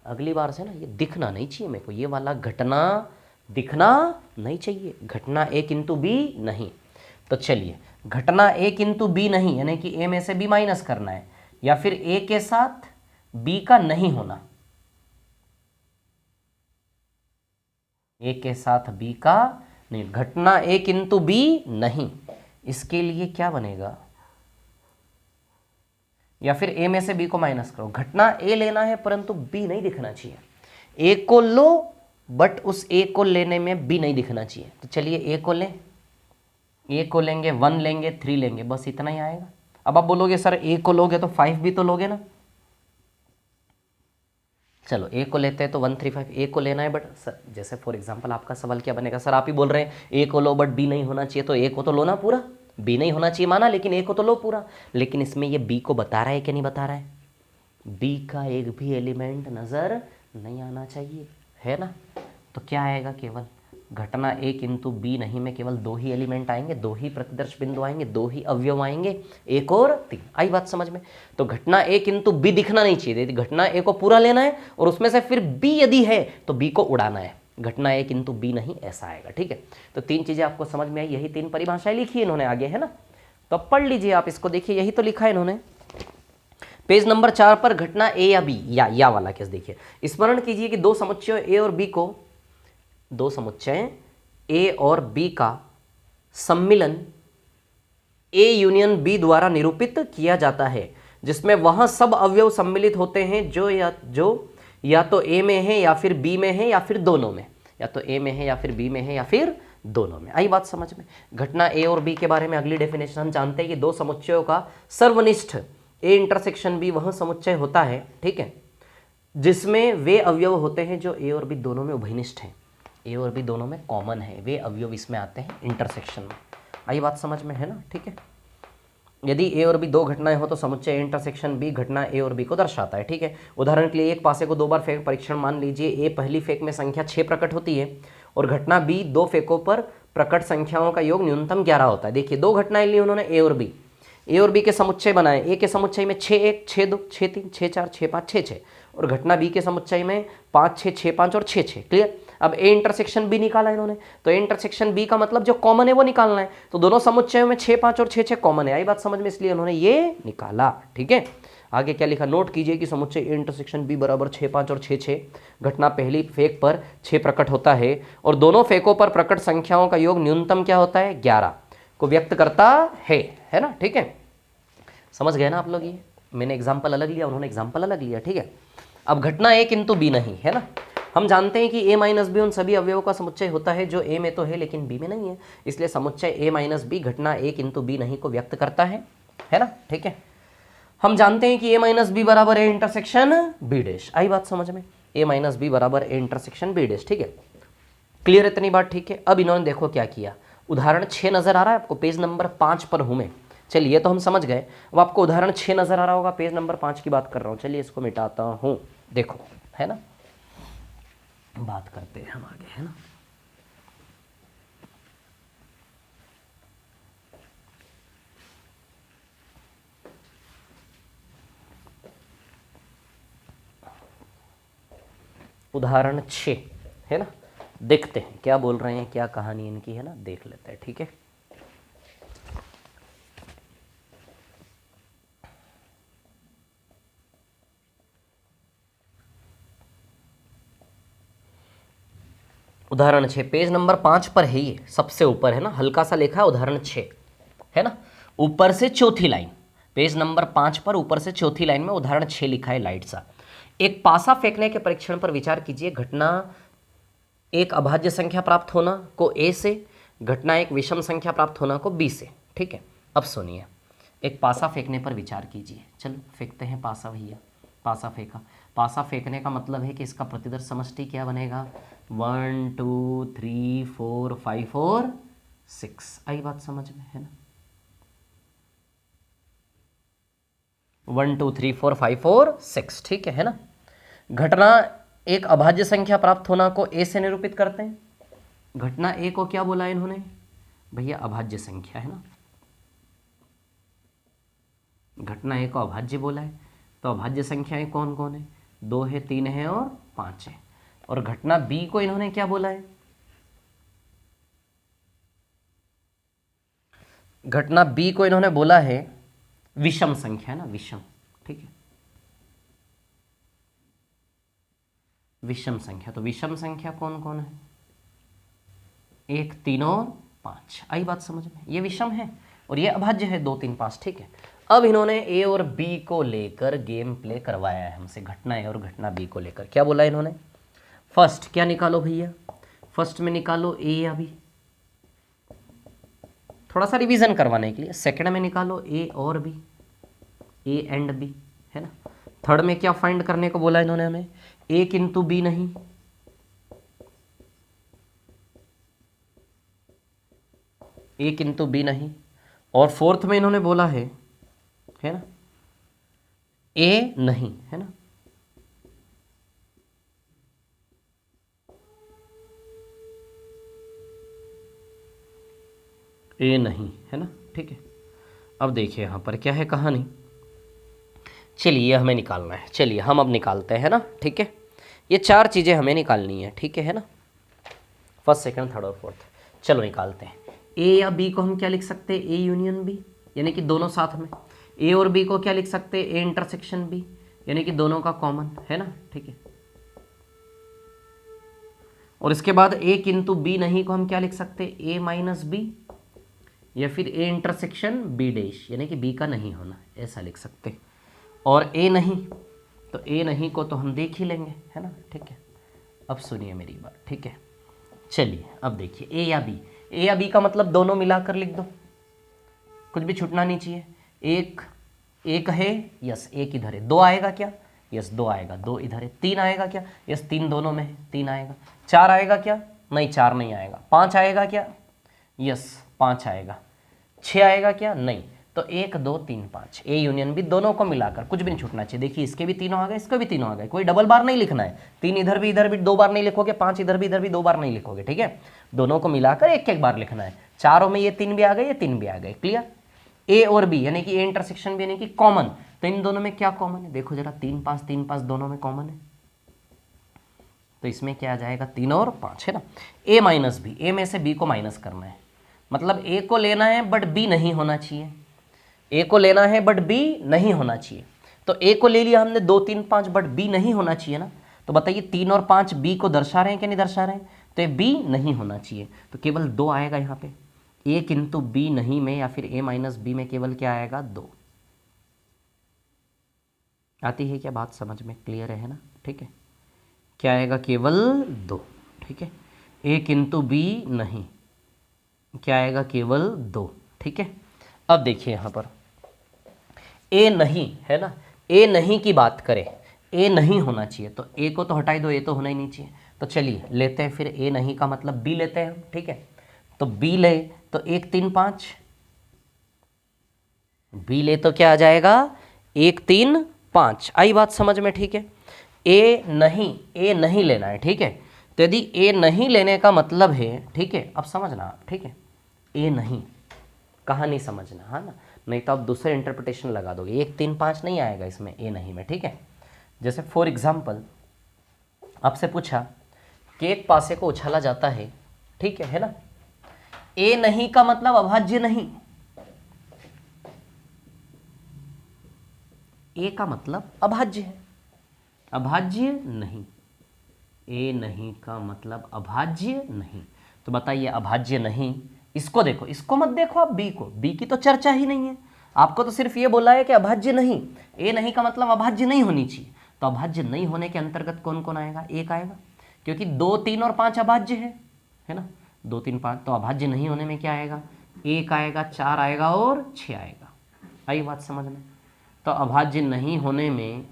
अगली बार से ना ये दिखना नहीं चाहिए मेरे को, ये वाला घटना दिखना नहीं चाहिए, घटना ए किंतु बी नहीं। तो चलिए घटना ए किंतु बी नहीं यानी कि ए में से बी माइनस करना है, या फिर ए के साथ बी का नहीं होना, ए के साथ बी का नहीं, घटना ए किंतु बी नहीं, इसके लिए क्या बनेगा, या फिर ए में से बी को माइनस करो, घटना ए लेना है परंतु बी नहीं दिखना चाहिए, ए को लो बट उस ए को लेने में बी नहीं दिखना चाहिए। तो चलिए ए को लें, ए को लेंगे, 1 लेंगे, 3 लेंगे, बस इतना ही आएगा। अब आप बोलोगे सर ए को लोगे तो 5 भी तो लोगे ना। चलो ए को लेते हैं तो 1 3 5 ए को लेना है, बट सर जैसे फॉर एग्जांपल आपका सवाल क्या बनेगा, सर आप ही बोल रहे हैं ए को लो बट बी नहीं होना चाहिए, तो ए को तो लो ना पूरा, बी नहीं होना चाहिए माना, लेकिन ए को तो लो पूरा। लेकिन इसमें ये बी को बता रहा है कि नहीं बता रहा है, बी का एक भी एलिमेंट नजर नहीं आना चाहिए, है ना। तो क्या आएगा, केवल घटना ए किंतु बी नहीं में केवल 2 ही एलिमेंट आएंगे, 2 ही प्रतिदर्श बिंदु आएंगे, 2 ही अवयव आएंगे, 1 और 3। आई बात समझ में। तो घटना ए किंतु बी दिखना नहीं चाहिए, घटना ए को पूरा लेना है और उसमें से फिर बी यदि है तो बी को उड़ाना है, घटना ए किंतु बी नहीं, ऐसा आएगा। ठीक है, तो 3 चीजें आपको समझ में आई, यही 3 परिभाषाएं लिखी है इन्होंने आगे, है ना। तो अब पढ़ लीजिए आप इसको, देखिए यही तो लिखा है इन्होंने पेज नंबर 4 पर। घटना ए या बी, या वाला केस देखिए। स्मरण कीजिए कि 2 समुच्चयों ए और बी को, 2 समुच्चय ए और बी का सम्मिलन ए यूनियन बी द्वारा निरूपित किया जाता है, जिसमें वह सब अवयव सम्मिलित होते हैं जो या तो ए में है या फिर बी में है या फिर दोनों में, या तो ए में है या फिर बी में है या फिर दोनों में। आई बात समझ में। घटना ए और बी के बारे में अगली डेफिनेशन हम जानते हैं कि 2 समुच्चयों का सर्वनिष्ठ ए इंटरसेक्शन बी वह समुच्चय होता है, ठीक है, जिसमें वे अवयव होते हैं जो ए और बी दोनों में उभयनिष्ठ हैं, ए और बी दोनों में कॉमन है, वे अवयव इसमें आते हैं इंटरसेक्शन में। आई बात समझ में, है ना। ठीक है, यदि ए और बी 2 घटनाएं हो तो समुच्चय इंटरसेक्शन बी घटना ए और बी को दर्शाता है। ठीक है, उदाहरण के लिए एक पासे को 2 बार फेंक परीक्षण मान लीजिए। ए पहली फेंक में संख्या 6 प्रकट होती है और घटना बी 2 फेंकों पर प्रकट संख्याओं का योग न्यूनतम 11 होता है। देखिए 2 घटनाएं ली उन्होंने ए और बी के समुच्चय बनाए। ए के समुच्चय में 6 1 6 2 6 3 6 4 6 5 6 6 और घटना बी के समुच्चय में 5 6 6 5 और 6 6। क्लियर। अब ए इंटरसेक्शन बी निकाला इन्होंने, तो ए इंटरसेक्शन बी का मतलब जो कॉमन है वो निकालना है, तो दोनों समुच्चयों में 6 5 और 6 6 कॉमन है। आई बात समझ में, इसलिए उन्होंने ये निकाला। ठीक है, आगे क्या लिखा, नोट कीजिए कि समुच्चय ए इंटरसेक्शन बी बराबर 6 5 और 6 6 घटना पहली फेक पर 6 प्रकट होता है और दोनों फेकों पर प्रकट संख्याओं का योग न्यूनतम क्या होता है, 11 को व्यक्त करता है ना। ठीक है, समझ गए ना आप लोग। ये मैंने एग्जाम्पल अलग लिया, उन्होंने एग्जाम्पल अलग लिया। ठीक है, अब घटना ए किंतु बी नहीं, है ना। हम जानते हैं कि a माइनस बी उन सभी अवयवों का समुच्चय होता है जो a में तो है लेकिन b में नहीं है, इसलिए समुच्चय a माइनस बी घटना a किंतु b नहीं को व्यक्त करता है ना। ठीक है, हम जानते हैं कि a माइनस बी बराबर a इंटरसेक्शन b डैश। आई बात समझ में, a माइनस बी बराबर a इंटरसेक्शन b डैश। ठीक है, क्लियर इतनी बात। ठीक है, अब इन्होंने देखो क्या किया, उदाहरण 6 नजर आ रहा है आपको, पेज नंबर 5 पर हूं मैं। चलिए तो हम समझ गए। अब आपको उदाहरण 6 नजर आ रहा होगा, पेज नंबर 5 की बात कर रहा हूं। चलिए इसको मिटाता हूं, देखो, है ना, बात करते हैं हम आगे, है ना। उदाहरण 6 है ना, देखते हैं क्या बोल रहे हैं, क्या कहानी इनकी है ना, देख लेते हैं। ठीक है, उदाहरण 6 पेज नंबर 5 पर है, ये सबसे ऊपर है ना, हल्का सा लिखा है उदाहरण 6, है ना, ऊपर से चौथी लाइन, पेज नंबर 5 पर ऊपर से चौथी लाइन में उदाहरण 6 लिखा है लाइट सा। एक पासा फेंकने के परीक्षण पर विचार कीजिए। घटना एक अभाज्य संख्या प्राप्त होना को ए से, घटना एक विषम संख्या प्राप्त होना को बी से। ठीक है, अब सुनिए, एक पासा फेंकने पर विचार कीजिए। चलो फेंकते हैं पासा भैया, पासा फेंका। पासा फेंकने का मतलब है कि इसका प्रतिदर्श समष्टि क्या बनेगा, 1 2 3 4 5 और 6। आई बात समझ में, है ना, 1 2 3 4 5 और 6। ठीक है ना। घटना एक अभाज्य संख्या प्राप्त होना को ए से निरूपित करते हैं। घटना ए को क्या बोला इन्होंने भैया, अभाज्य संख्या, है ना, घटना ए को अभाज्य बोला है। तो अभाज्य संख्याएं कौन कौन है, 2 है, 3 है और 5 है। और घटना बी को इन्होंने क्या बोला है, घटना बी को इन्होंने बोला है विषम संख्या, है ना, विषम। ठीक है, विषम संख्या। तो विषम संख्या कौन कौन है, 1 3 और 5। आई बात समझ में, ये विषम है और ये अभाज्य है 2 3 5। ठीक है, अब इन्होंने ए और बी को लेकर गेम प्ले करवाया है हमसे, घटना ए और घटना बी को लेकर। क्या बोला इन्होंने, फर्स्ट क्या निकालो भैया, फर्स्ट में निकालो ए या बी, थोड़ा सा रिवीजन करवाने के लिए। सेकंड में निकालो ए और बी, ए एंड बी, है ना। थर्ड में क्या फाइंड करने को बोला इन्होंने हमें, ए किंतु बी नहीं, ए किंतु बी नहीं। और फोर्थ में इन्होंने बोला है ना, ए नहीं, है ना। ए नहीं, है ना, ठीक है। अब देखिए यहाँ पर क्या है कहानी, चलिए ये हमें निकालना है, चलिए हम अब निकालते हैं ना, ठीक है। ये चार चीज़ें हमें निकालनी है, ठीक है ना, फर्स्ट सेकंड थर्ड और फोर्थ। चलो निकालते हैं। ए या बी को हम क्या लिख सकते हैं, ए यूनियन बी, यानी कि दोनों साथ में। ए और बी को क्या लिख सकते हैं, ए इंटरसेक्शन बी, यानी कि दोनों का कॉमन, है ना, ठीक है। और इसके बाद ए किंतु बी नहीं को हम क्या लिख सकते हैं, ए माइनस बी, या फिर ए इंटरसेक्शन बी डैश, यानी कि बी का नहीं होना, ऐसा लिख सकते। और ए नहीं, तो ए नहीं को तो हम देख ही लेंगे, है ना, ठीक है। अब सुनिए मेरी बात, ठीक है। चलिए अब देखिए ए या बी, ए या बी का मतलब दोनों मिलाकर लिख दो, कुछ भी छूटना नहीं चाहिए। एक है, यस एक इधर है, दो आएगा क्या, यस दो आएगा, दो इधर है। तीन आएगा क्या, यस तीन दोनों में है, तीन आएगा। चार आएगा क्या, नहीं चार नहीं आएगा। पाँच आएगा क्या, यस पाँच आएगा। छः आएगा क्या, नहीं। तो एक दो तीन पाँच, ए यूनियन बी, दोनों को मिलाकर, कुछ भी नहीं छूटना चाहिए। देखिए इसके भी तीनों आ गए, इसके भी तीनों आ गए, कोई डबल बार नहीं लिखना है। तीन इधर भी दो बार नहीं लिखोगे, पाँच इधर भी दो बार नहीं लिखोगे, ठीक है। दोनों को मिलाकर एक एक बार लिखना है। चारों में ये तीन भी आ गए, ये तीन भी आ गए, क्लियर। ए और बी यानी कि ए इंटरसेक्शन बी यानी कि कॉमन, तो इन दोनों में क्या कॉमन है, देखो जरा, तीन पाँच दोनों में कॉमन है, तो इसमें क्या आ जाएगा, तीन और पाँच, है ना। ए माइनस बी, ए में से बी को माइनस करना है, मतलब ए को लेना है बट बी नहीं होना चाहिए, ए को लेना है बट बी नहीं होना चाहिए। तो ए को ले लिया हमने, दो तीन पाँच, बट बी नहीं होना चाहिए ना। तो बताइए तीन और पाँच बी को दर्शा रहे हैं कि नहीं दर्शा रहे हैं, तो ये बी नहीं होना चाहिए, तो केवल दो आएगा यहाँ पे। ए किंतु बी नहीं में या फिर ए माइनस बी में केवल क्या आएगा, दो। आती है क्या बात समझ में, क्लियर है ना, ठीक है। क्या आएगा, केवल दो, ठीक है। ए किंतु बी नहीं, क्या आएगा, केवल दो, ठीक है। अब देखिए यहाँ पर ए नहीं, है ना, ए नहीं की बात करें, ए नहीं होना चाहिए, तो ए को तो हटाई दो, ए तो होना ही नहीं चाहिए। तो चलिए लेते हैं फिर ए नहीं का मतलब बी लेते हैं हम, ठीक है। तो बी ले तो एक तीन पाँच, बी ले तो क्या आ जाएगा, एक तीन पाँच, आई बात समझ में, ठीक है। ए नहीं लेना है, ठीक है। तो यदि ए नहीं लेने का मतलब है, ठीक है, अब समझना आप, ठीक है, ए नहीं कहानी समझना, है ना, नहीं तो आप दूसरे इंटरप्रिटेशन लगा दोगे। एक तीन पाँच नहीं आएगा इसमें ए नहीं में, ठीक है। जैसे फॉर एग्जाम्पल आपसे पूछा कि एक पासे को उछाला जाता है, ठीक है ना। ए नहीं का मतलब अभाज्य नहीं, ए का मतलब अभाज्य है, अभाज्य नहीं। ए नहीं का मतलब अभाज्य नहीं, तो बताइए अभाज्य नहीं, इसको देखो, इसको मत देखो आप, बी को, बी की तो चर्चा ही नहीं है, आपको तो सिर्फ ये बोला है कि अभाज्य नहीं, ए नहीं का मतलब अभाज्य नहीं होनी चाहिए। तो अभाज्य नहीं होने के अंतर्गत कौन कौन आएगा, एक आएगा, क्योंकि दो तीन और पाँच अभाज्य है ना, दो तीन पाँच, तो अभाज्य नहीं होने में क्या आएगा, एक आएगा, चार आएगा और छः आएगा, आई बात समझ में। तो अभाज्य नहीं होने में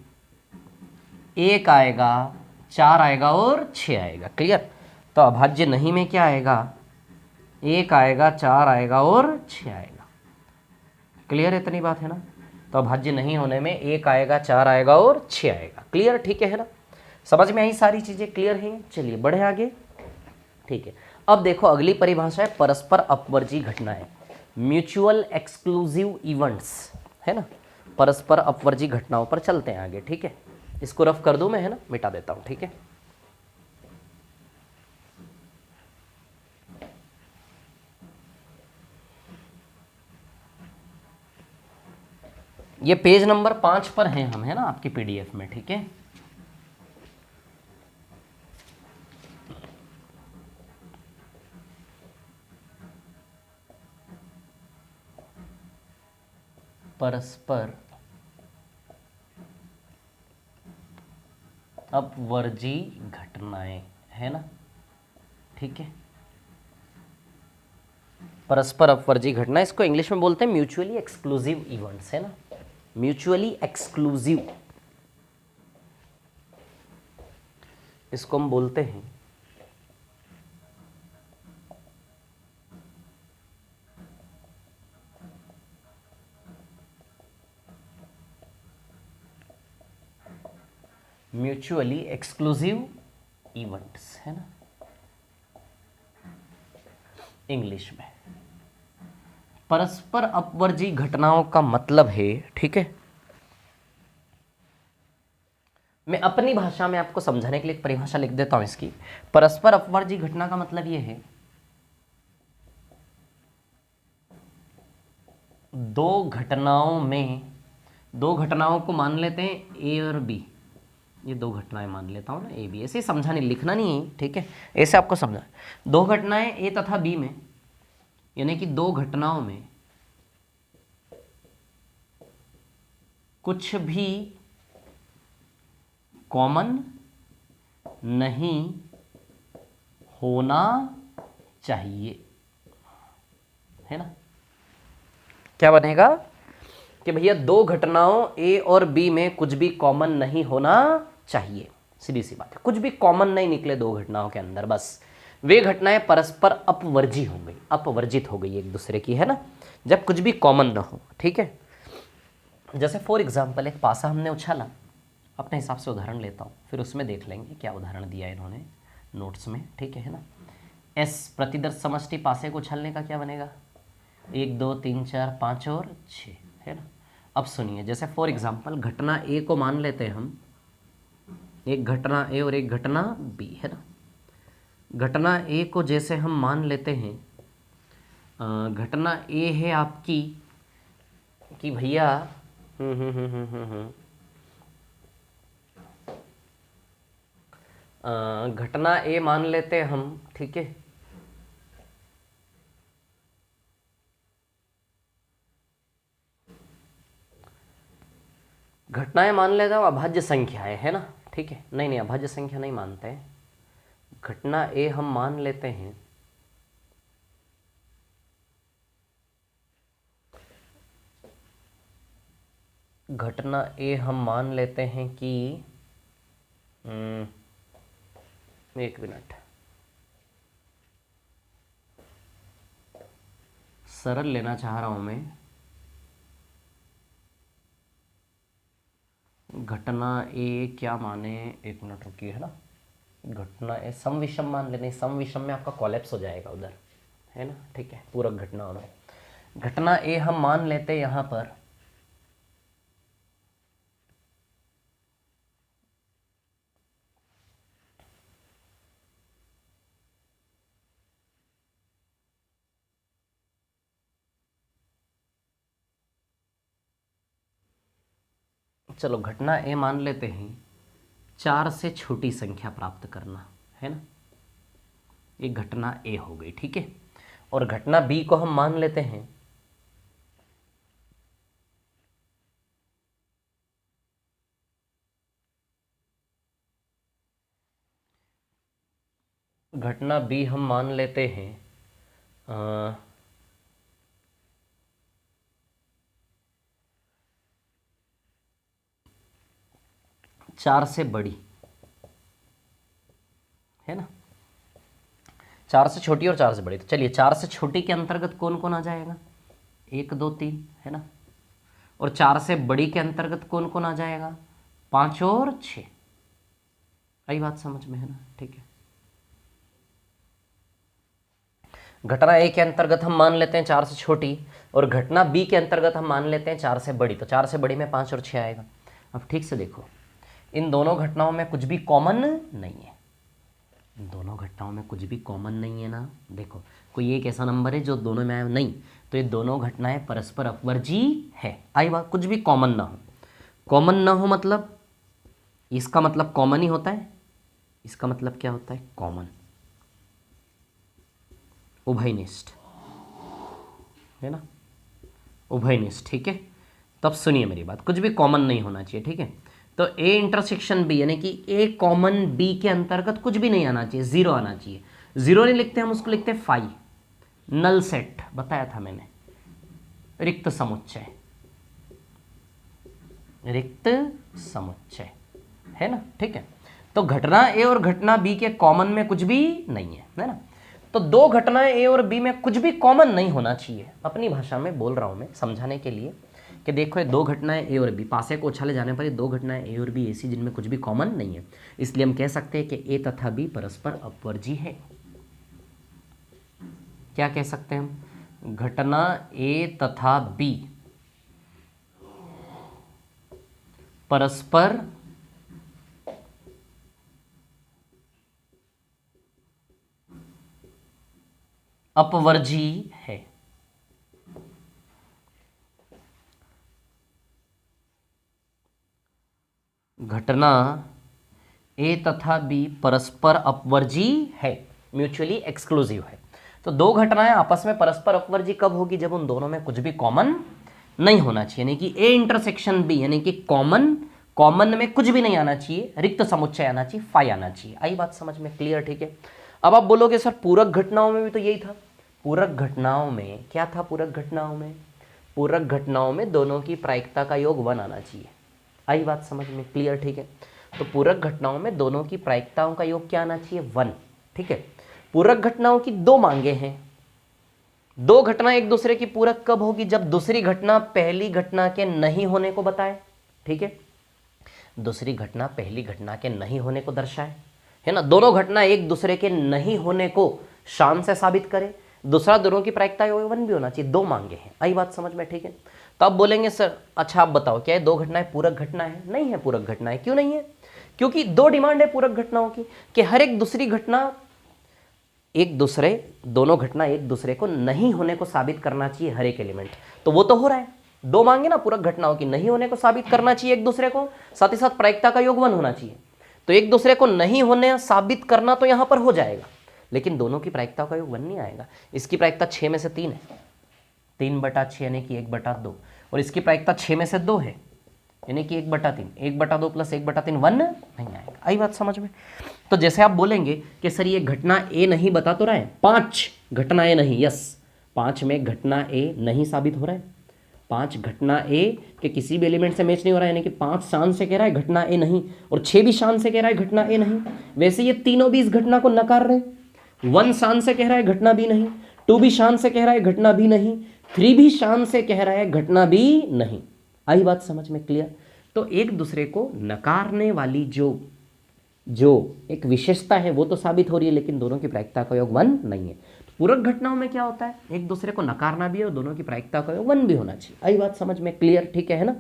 एक आएगा, चार आएगा और छः आएगा, क्लियर। तो अभाज्य नहीं में क्या आएगा, एक आएगा, चार आएगा और छः आएगा, क्लियर, इतनी बात है ना। तो अभाज्य नहीं होने में एक आएगा, चार आएगा और छः आएगा, क्लियर, ठीक है ना, समझ में आई सारी चीज़ें, क्लियर हैं। चलिए बढ़े आगे, ठीक है। अब देखो अगली परिभाषा है परस्पर अपवर्जी घटनाएं, म्यूचुअल एक्सक्लूसिव इवेंट्स, है ना। परस्पर अपवर्जी घटनाओं पर चलते हैं आगे, ठीक है। इसको रफ कर दूं मैं, है ना, मिटा देता हूं, ठीक है। ये पेज नंबर 5 पर हैं हम, है ना, आपके पीडीएफ में, ठीक है। परस्पर अपवर्जी घटनाएं, है ना, ठीक है। परस्पर अपवर्जी घटना, इसको इंग्लिश में बोलते हैं म्यूचुअली एक्सक्लूसिव इवेंट्स, है ना, म्यूचुअली एक्सक्लूसिव इसको हम बोलते हैं। म्यूचुअली एक्सक्लूसिव इवेंट्स, है ना, इंग्लिश में। परस्पर अपवर्जी घटनाओं का मतलब है, ठीक है, मैं अपनी भाषा में आपको समझाने के लिए एक परिभाषा लिख देता हूं इसकी। परस्पर अपवर्जी घटना का मतलब यह है दो घटनाओं को मान लेते हैं ए और बी, ये दो घटनाएं मान लेता हूं ना, ए बी, ऐसे समझाने लिखना नहीं है, ठीक है, ऐसे आपको समझा। दो घटनाएं ए तथा बी में, यानी कि दो घटनाओं में कुछ भी कॉमन नहीं होना चाहिए, है ना। क्या बनेगा कि भैया दो घटनाओं ए और बी में कुछ भी कॉमन नहीं होना चाहिए, सीधी सी बात है, कुछ भी कॉमन नहीं निकले दो घटनाओं के अंदर, बस वे घटनाएं परस्पर अपवर्जी हो गई, अपवर्जित हो गई एक दूसरे की, है ना, जब कुछ भी कॉमन ना हो, ठीक है। जैसे फॉर एग्जाम्पल एक पासा हमने उछाला, अपने हिसाब से उदाहरण लेता हूँ, फिर उसमें देख लेंगे क्या उदाहरण दिया इन्होंने नोट्स में, ठीक है ना। एस प्रतिदर्श समष्टि पासे को उछालने का क्या बनेगा, 1 2 3 4 5 और 6, है ना। अब सुनिए, जैसे फॉर एग्जाम्पल घटना ए को मान लेते हैं हम, एक घटना ए और एक घटना बी, है ना। घटना ए को जैसे हम मान लेते हैं, घटना ए है आपकी कि भैया घटना ए मान लेते हैं हम, ठीक है, घटनाएं मान लेते हो अभाज्य संख्याएं, है ना, ठीक है, नहीं अभाज्य संख्या नहीं मानते हैं, घटना ए हम मान लेते हैं घटना ए हम मान लेते हैं कि एक मिनट, सरल लेना चाह रहा हूं मैं, घटना ए क्या माने, एक मिनट रुकिए, है ना, घटना ए सम विषम मान लेते हैं, सम विषम में आपका कॉलेप्स हो जाएगा उधर, है ना, ठीक है, पूरक घटनाओं में घटना ए हम मान लेते हैं यहां पर चलो घटना ए मान लेते हैं 4 से छोटी संख्या प्राप्त करना, है ना, एक घटना ए हो गई, ठीक है। और घटना बी को हम मान लेते हैं घटना बी हम मान लेते हैं 4 से बड़ी, है ना, 4 से छोटी और 4 से बड़ी। तो चलिए 4 से छोटी के अंतर्गत कौन कौन आ जाएगा, 1 2 3, है ना, और 4 से बड़ी के अंतर्गत कौन कौन आ जाएगा, 5 और 6। आई बात समझ में, है ना, ठीक है। घटना ए के अंतर्गत हम मान लेते हैं 4 से छोटी, और घटना बी के अंतर्गत हम मान लेते हैं 4 से बड़ी, तो 4 से बड़ी में 5 और 6 आएगा। अब ठीक से देखो, इन दोनों घटनाओं में कुछ भी कॉमन नहीं है, इन दोनों घटनाओं में कुछ भी कॉमन नहीं है ना, देखो कोई एक ऐसा नंबर है जो दोनों में आया नहीं, तो ये दोनों घटनाएं परस्पर अपवर्जी है। आई बात, कुछ भी कॉमन ना हो, कॉमन ना हो मतलब इसका मतलब कॉमन ही होता है, इसका मतलब क्या होता है, कॉमन, उभयनिष्ठ, है ना, उभयनिष्ठ, ठीक है। तब सुनिए मेरी बात, कुछ भी कॉमन नहीं होना चाहिए, ठीक है। तो ए इंटरसेक्शन बी यानी कि ए कॉमन बी के अंतर्गत कुछ भी नहीं आना चाहिए, जीरो आना चाहिए। जीरो नहीं लिखते हम, उसको लिखते फाई, नल सेट बताया था मैंने, रिक्त समुच्चय, रिक्त समुच्चय है ना, ठीक है। तो घटना ए और घटना बी के कॉमन में कुछ भी नहीं है ना। तो दो घटनाएं ए और बी में कुछ भी कॉमन नहीं होना चाहिए। अपनी भाषा में बोल रहा हूं मैं समझाने के लिए कि देखो ये दो घटनाएं ए और बी, पासे को उछाले जाने पर ये दो घटनाएं ए और बी ऐसी जिनमें कुछ भी कॉमन नहीं है, इसलिए हम कह सकते हैं कि ए तथा बी परस्पर अपवर्जी है। क्या कह सकते हैं हम? घटना ए तथा बी परस्पर अपवर्जी है। घटना ए तथा बी परस्पर अपवर्जी है, म्यूचुअली एक्सक्लूसिव है। तो दो घटनाएं आपस में परस्पर अपवर्जी कब होगी? जब उन दोनों में कुछ भी कॉमन नहीं होना चाहिए, यानी कि ए इंटरसेक्शन बी यानी कि कॉमन में कुछ भी नहीं आना चाहिए, रिक्त समुच्चय आना चाहिए, फाई आना चाहिए। आई बात समझ में? क्लियर, ठीक है। अब आप बोलोगे सर पूरक घटनाओं में भी तो यही था। पूरक घटनाओं में क्या था? पूरक घटनाओं में दोनों की प्रायिकता का योग 1 आना चाहिए। आई बात समझ में? क्लियर, ठीक है। तो पूरक घटनाओं में दोनों की प्रायिकताओं का योग क्या आना चाहिए? 1, ठीक है। पूरक घटनाओं की दो मांगे हैं। दो घटना एक दूसरे की पूरक कब होगी? जब दूसरी घटना पहली घटना के नहीं होने को बताए, ठीक है। दूसरी घटना पहली घटना के नहीं होने को दर्शाए, है ना। दोनों घटना एक दूसरे के नहीं होने को शान से साबित करे। दूसरा, दोनों की प्रायिकता योग 1 भी होना चाहिए। दो मांगे हैं। आई बात समझ में? ठीक है। तो आप बोलेंगे सर अच्छा आप बताओ क्या ये दो घटनाएं पूरक घटना है? नहीं है पूरक घटनाएं। क्यों नहीं है? क्योंकि दो डिमांड है पूरक घटनाओं की कि हर एक दूसरी घटना दोनों घटना एक दूसरे को नहीं होने को साबित करना चाहिए, हर एक एलिमेंट। तो वो तो हो रहा है। दो मांगे ना पूरक घटनाओं की, नहीं होने को साबित करना चाहिए एक दूसरे को, साथ ही साथ प्रायिकता का योग 1 होना चाहिए। तो एक दूसरे को नहीं होने साबित करना तो यहां पर हो जाएगा, लेकिन दोनों की प्रायिकता का योग 1 नहीं आएगा। इसकी प्रायिकता 6 में से 3 है, 3/6 यानी कि 1/2, और इसकी प्रायिकता 6 में से 2 है यानी कि 1/3। 1/2 प्लस 1/3 1 नहीं आएगा। आई बात समझ में? तो जैसे आप बोलेंगे कि सर ये घटना ए नहीं बता तो रहा है, 5 घटनाएं नहीं, यस 5 में घटना ए नहीं साबित हो रहा है। 5 घटना ए के किसी भी एलिमेंट से मैच नहीं हो रहा है, यानी कि 5 शान से कह रहा है घटना ए नहीं, और 6 भी शान से कह रहा है घटना ए नहीं। वैसे ये तीनों भी इस घटना को नकार रहे। 1 शान से कह रहा है घटना बी नहीं, 2 भी शान से कह रहा है घटना बी नहीं, 3 भी शान से कह रहा है घटना बी नहीं। आई बात समझ में? क्लियर। तो एक दूसरे को नकारने वाली जो एक विशेषता है वो तो साबित हो रही है, लेकिन दोनों की प्रायिकता का योग 1 नहीं है। पूरक घटनाओं में क्या होता है? एक दूसरे को नकारना भी है और दोनों की प्रायिकता का योग 1 भी होना चाहिए। आई बात समझ में? क्लियर, ठीक है ना।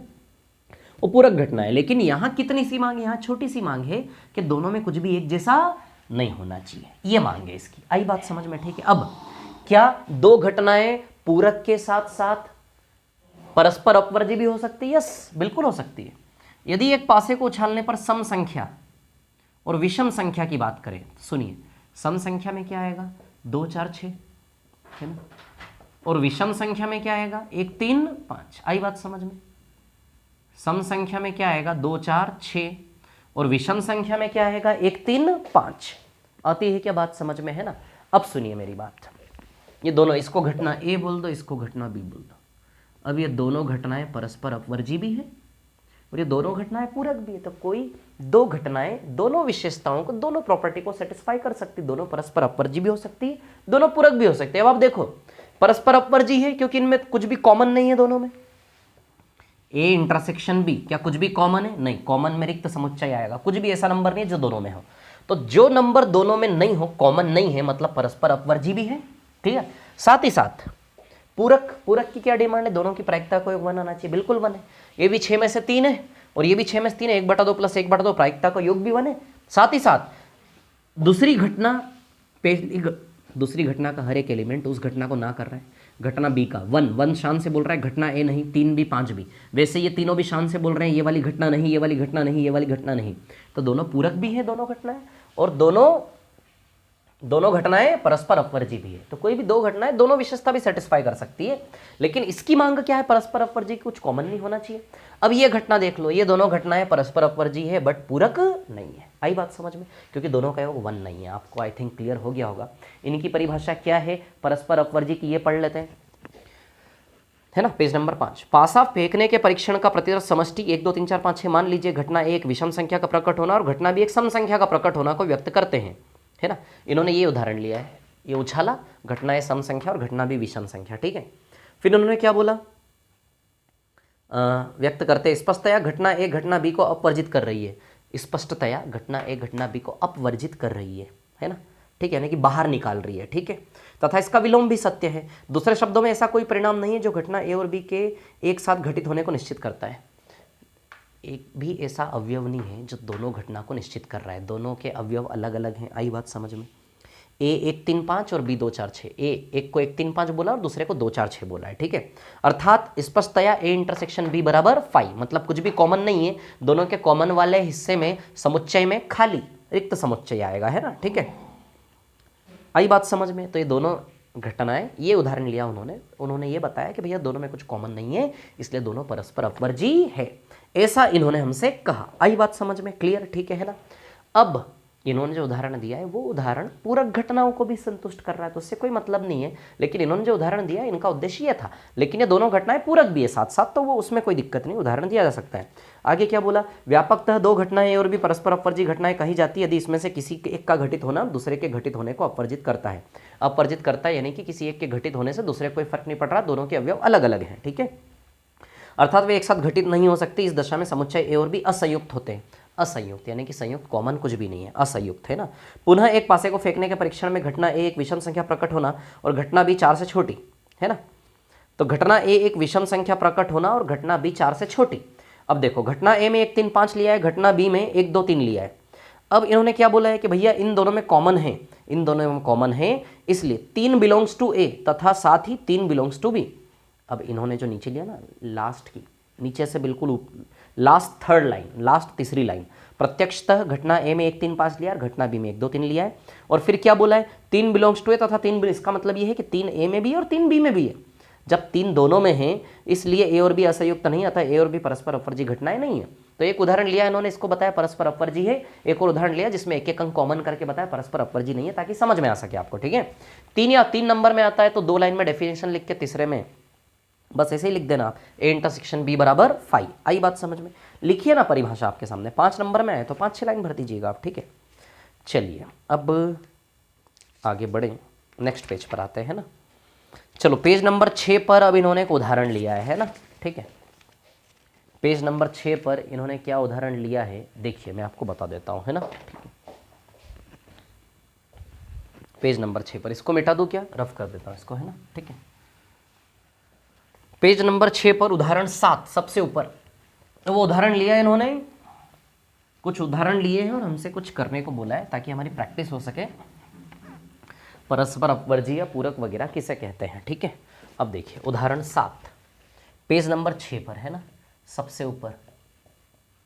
वो पूरक घटना है, लेकिन यहां कितनी सी मांग है? यहाँ छोटी सी मांग है कि दोनों में कुछ भी एक जैसा नहीं होना चाहिए, ये मांग है इसकी। आई बात समझ में? ठीक है। अब क्या दो घटनाएं पूरक के साथ साथ परस्पर अपवर्जी भी हो सकती है? यस, बिल्कुल हो सकती है। यदि एक पासे को उछालने पर सम संख्या और विषम संख्या की बात करें तो सुनिए, सम संख्या में क्या आएगा? 2 4 6, है ना, और विषम संख्या में क्या आएगा? 1 3 5। आई बात समझ में? सम संख्या में क्या आएगा? 2 4 6, और विषम संख्या में क्या आएगा? 1 3 5। आती है क्या बात समझ में? है ना। अब सुनिए मेरी बात, ये दोनों, इसको घटना ए बोल दो, इसको घटना बी बोल दो। अब ये दोनों घटनाएं परस्पर अपवर्जी भी है और ये दोनों घटनाएं पूरक भी है। तो कोई दो घटनाएं दोनों विशेषताओं को, दोनों प्रॉपर्टी को सेटिस्फाई कर सकती, दोनों परस्पर अपवर्जी भी हो सकती है, दोनों पूरक भी हो सकते हैं। अब आप देखो, परस्पर अपवर्जी है क्योंकि इनमें कुछ भी कॉमन नहीं है दोनों में। ए इंटरसेक्शन बी, क्या कुछ भी कॉमन है? नहीं, कॉमन में रिक्त समुच्चय आएगा। कुछ भी ऐसा नंबर नहीं है जो दोनों में हो। तो जो नंबर दोनों में नहीं हो, कॉमन नहीं है, मतलब परस्पर अपवर्जी भी है। ठीक है। साथ ही साथ पूरक की क्या डिमांड है? दोनों की प्रायिकता को 1 आना चाहिए। बिल्कुल 1 है। ये भी 6 में से 3 है और ये भी 6 में से 3 है। 1/2 प्लस 1/2 प्रायिकता का योग भी 1 है। साथ ही साथ दूसरी घटना का हर एक एलिमेंट उस घटना को ना कर रहा है। घटना बी का 1 शान से बोल रहा है, घटना ए नहीं, 3 भी 5 भी। वैसे ये तीनों भी शान से बोल रहे हैं ये वाली घटना नहीं, ये वाली घटना नहीं, ये वाली घटना नहीं। तो दोनों पूरक भी है दोनों घटनाएं, और दोनों दोनों घटनाएं परस्पर अपवर्जी भी है, तो कोई भी दो घटनाएं दोनों विशेषता भी सेटिस्फाई कर सकती है, लेकिन इसकी मांग क्या है, परस्पर अपवर्जी, कुछ कॉमन नहीं होना चाहिए। अब ये घटना देख लो, ये दोनों घटनाएं परस्पर अपवर्जी है बट पूरक नहीं है। आई बात समझ में, क्योंकि दोनों का योग 1 नहीं है। आपको आई थिंक क्लियर हो गया होगा। इनकी परिभाषा क्या है परस्पर अपवर्जी की, ये पढ़ लेते हैं, है ना। पेज नंबर 5, पासा फेंकने के परीक्षण का प्रतिशत समष्टि 1 2 3 4 5 6। मान लीजिए घटना एक विषम संख्या का प्रकट होना और घटना भी एक सम संख्या का प्रकट होना को व्यक्त करते हैं, है ना। इन्होंने ये उदाहरण लिया है, ये उछाला, घटना है सम संख्या और घटना भी विषम संख्या, ठीक है। फिर उन्होंने क्या बोला, व्यक्त करते स्पष्टतया घटना ए घटना बी को अपवर्जित कर रही है। स्पष्टतया घटना ए घटना बी को अपवर्जित कर रही है ना, ठीक है, यानी कि बाहर निकाल रही है, ठीक है। तथा इसका विलोम भी सत्य है। दूसरे शब्दों में ऐसा कोई परिणाम नहीं है जो घटना ए और बी के एक साथ घटित होने को निश्चित करता है। एक भी ऐसा अवयव नहीं है जो दोनों घटना को निश्चित कर रहा है, दोनों के अवयव अलग अलग हैं। आई बात समझ में। ए 1 3 5 और बी 2 4 6, ए एक को 1 3 5 बोला और दूसरे को 2 4 6 बोला है, ठीक है। अर्थात स्पष्टतया ए इंटरसेक्शन बी बराबर फाई, मतलब कुछ भी कॉमन नहीं है, दोनों के कॉमन वाले हिस्से में समुच्चय में खाली रिक्त समुच्चय आएगा, है ना, ठीक है। आई बात समझ में। तो ये दोनों घटनाएं, ये उदाहरण लिया उन्होंने ये बताया कि भैया दोनों में कुछ कॉमन नहीं है, इसलिए दोनों परस्पर अपवर्जी है, ऐसा इन्होंने हमसे कहा। आई बात समझ में, क्लियर, ठीक है ना। अब इन्होंने जो उदाहरण दिया है वो उदाहरण पूरक घटनाओं को भी संतुष्ट कर रहा है, तो उससे कोई मतलब नहीं है, लेकिन इन्होंने जो उदाहरण दिया है इनका उद्देश्य ये था, लेकिन ये दोनों घटनाएं पूरक भी है साथ साथ, तो वो उसमें कोई दिक्कत नहीं, उदाहरण दिया जा सकता है। आगे क्या बोला, व्यापकतः दो घटनाएं और भी परस्पर अपवर्जी घटनाएं कही जाती है यदि इसमें से किसी एक का घटित होना दूसरे के घटित होने को अपवर्जित करता है। अपवर्जित करता है यानी कि किसी एक के घटित होने से दूसरे को कोई फर्क नहीं पड़ रहा, दोनों के अवयव अलग अलग हैं, ठीक है। अर्थात वे एक साथ घटित नहीं हो सकते। इस दशा में समुच्चय ए और बी असंयुक्त होते हैं। असंयुक्त यानी कि संयुक्त कॉमन कुछ भी नहीं है, असंयुक्त, है ना। पुनः एक पासे को फेंकने के परीक्षण में घटना ए एक विषम संख्या प्रकट होना और घटना बी 4 से छोटी, है ना। तो घटना ए एक विषम संख्या प्रकट होना और घटना बी 4 से छोटी। अब देखो, घटना ए में 1 3 5 लिया है, घटना बी में 1 2 3 लिया है। अब इन्होंने क्या बोला है कि भैया इन दोनों में कॉमन है, इन दोनों में कॉमन है, इसलिए 3 बिलोंग्स टू ए तथा साथ ही 3 बिलोंग्स टू बी। अब इन्होंने जो नीचे लिया ना, लास्ट की नीचे से बिल्कुल लास्ट थर्ड लाइन, लास्ट तीसरी लाइन, प्रत्यक्षतः घटना ए में 1 3 5 लिया और घटना बी में 1 2 3 लिया है, और फिर क्या बोला है, 3 बिलोंग्स टू ए तथा 3 बी। इसका मतलब ये है कि 3 ए में भी और 3 बी में भी है। जब 3 दोनों में है इसलिए ए और बी असंयुक्त नहीं, अतः ए और बी परस्पर अपवर्जी घटनाएं नहीं है। तो एक उदाहरण लिया इन्होंने, इसको बताया परस्पर अपवर्जी है। एक और उदाहरण लिया जिसमें एक एक अंक कॉमन करके बताया परस्पर अपवर्जी नहीं है, ताकि समझ में आ सके आपको, ठीक है। 3 या 3 नंबर में आता है तो 2 लाइन में डेफिनेशन लिख के तीसरे में बस ऐसे ही लिख देना, ए इंटरसेक्शन बी बराबर फाई। आई बात समझ में। लिखिए ना परिभाषा आपके सामने, 5 नंबर में आए तो 5 6 लाइन भर दीजिएगा आप, ठीक है। चलिए अब आगे बढ़े, नेक्स्ट पेज पर आते हैं ना। चलो पेज नंबर 6 पर अब इन्होंने एक उदाहरण लिया है ना, ठीक है। पेज नंबर 6 पर इन्होंने क्या उदाहरण लिया है देखिए, मैं आपको बता देता हूं, है ना। पेज नंबर 6 पर, इसको मिटा दूं क्या, रफ कर देता हूं इसको, है ना, ठीक है। पेज नंबर 6 पर उदाहरण 7 सबसे ऊपर, तो वो उदाहरण लिया है इन्होंने, कुछ उदाहरण लिए हैं और हमसे कुछ करने को बोला है ताकि हमारी प्रैक्टिस हो सके। परस्पर अपवर्जी या पूरक वगैरह किसे कहते हैं, ठीक है। अब देखिए उदाहरण 7 पेज नंबर 6 पर, है ना, सबसे ऊपर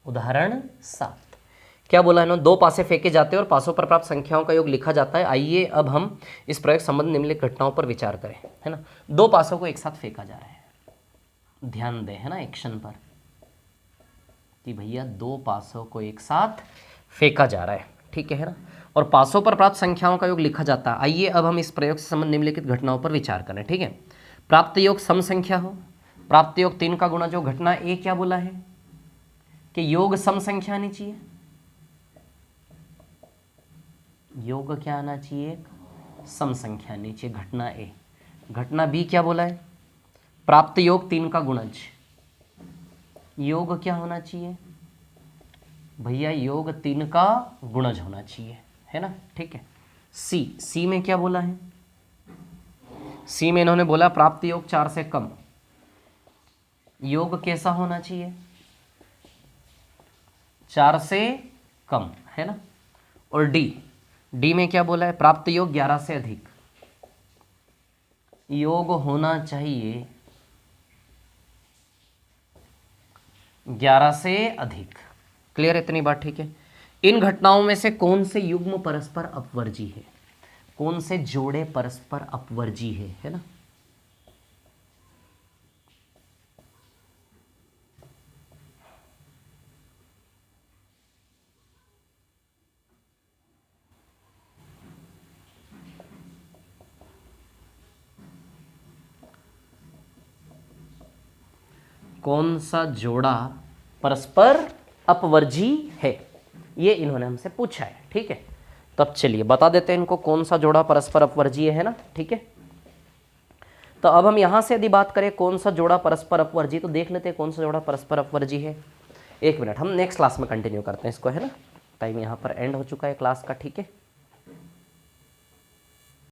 उदाहरण 7 क्या बोला इन्होंने, 2 पासे फेंके जाते हैं और पासों पर प्राप्त संख्याओं का योग लिखा जाता है। आइए अब हम इस प्रयोग संबंध निम्नलिखित घटनाओं पर विचार करें, है ना। 2 पासों को एक साथ फेंका जा रहा है, ध्यान दें, है ना, एक्शन पर, कि भैया 2 पासों को एक साथ फेंका जा रहा है, ठीक है ना, और पासों पर प्राप्त संख्याओं का योग लिखा जाता है। आइए अब हम इस प्रयोग से संबंध निम्नलिखित घटनाओं पर विचार करें, ठीक है। प्राप्त योग सम संख्या हो, प्राप्त योग 3 का गुणा, जो घटना ए क्या बोला है कि योग सम संख्या आनी चाहिए, योग क्या आना चाहिए, सम संख्या आनी चाहिए, घटना ए। घटना बी क्या बोला है, प्राप्त योग 3 का गुणज, योग क्या होना चाहिए भैया, योग 3 का गुणज होना चाहिए, है ना, ठीक है। सी में क्या बोला है, सी में इन्होंने बोला प्राप्त योग 4 से कम, योग कैसा होना चाहिए, 4 से कम, है ना। और डी में क्या बोला है, प्राप्त योग 11 से अधिक, योग होना चाहिए 11 से अधिक। क्लियर इतनी बात, ठीक है। इन घटनाओं में से कौन से युग्म परस्पर अपवर्जी है, कौन से जोड़े परस्पर अपवर्जी है ना। कौन सा जोड़ा परस्पर अपवर्जी है, ये इन्होंने हमसे पूछा है। ठीक है, तब चलिए बता देते हैं इनको कौन सा जोड़ा परस्पर अपवर्जीय है ना। ठीक है, तो अब हम यहां से यदि बात करें कौन सा जोड़ा परस्पर अपवर्जी, तो देख लेते हैं कौन सा जोड़ा परस्पर अपवर्जी है। एक मिनट, हम नेक्स्ट क्लास में कंटिन्यू करते हैं इसको, है ना। टाइम यहाँ पर एंड हो चुका है क्लास का। ठीक है।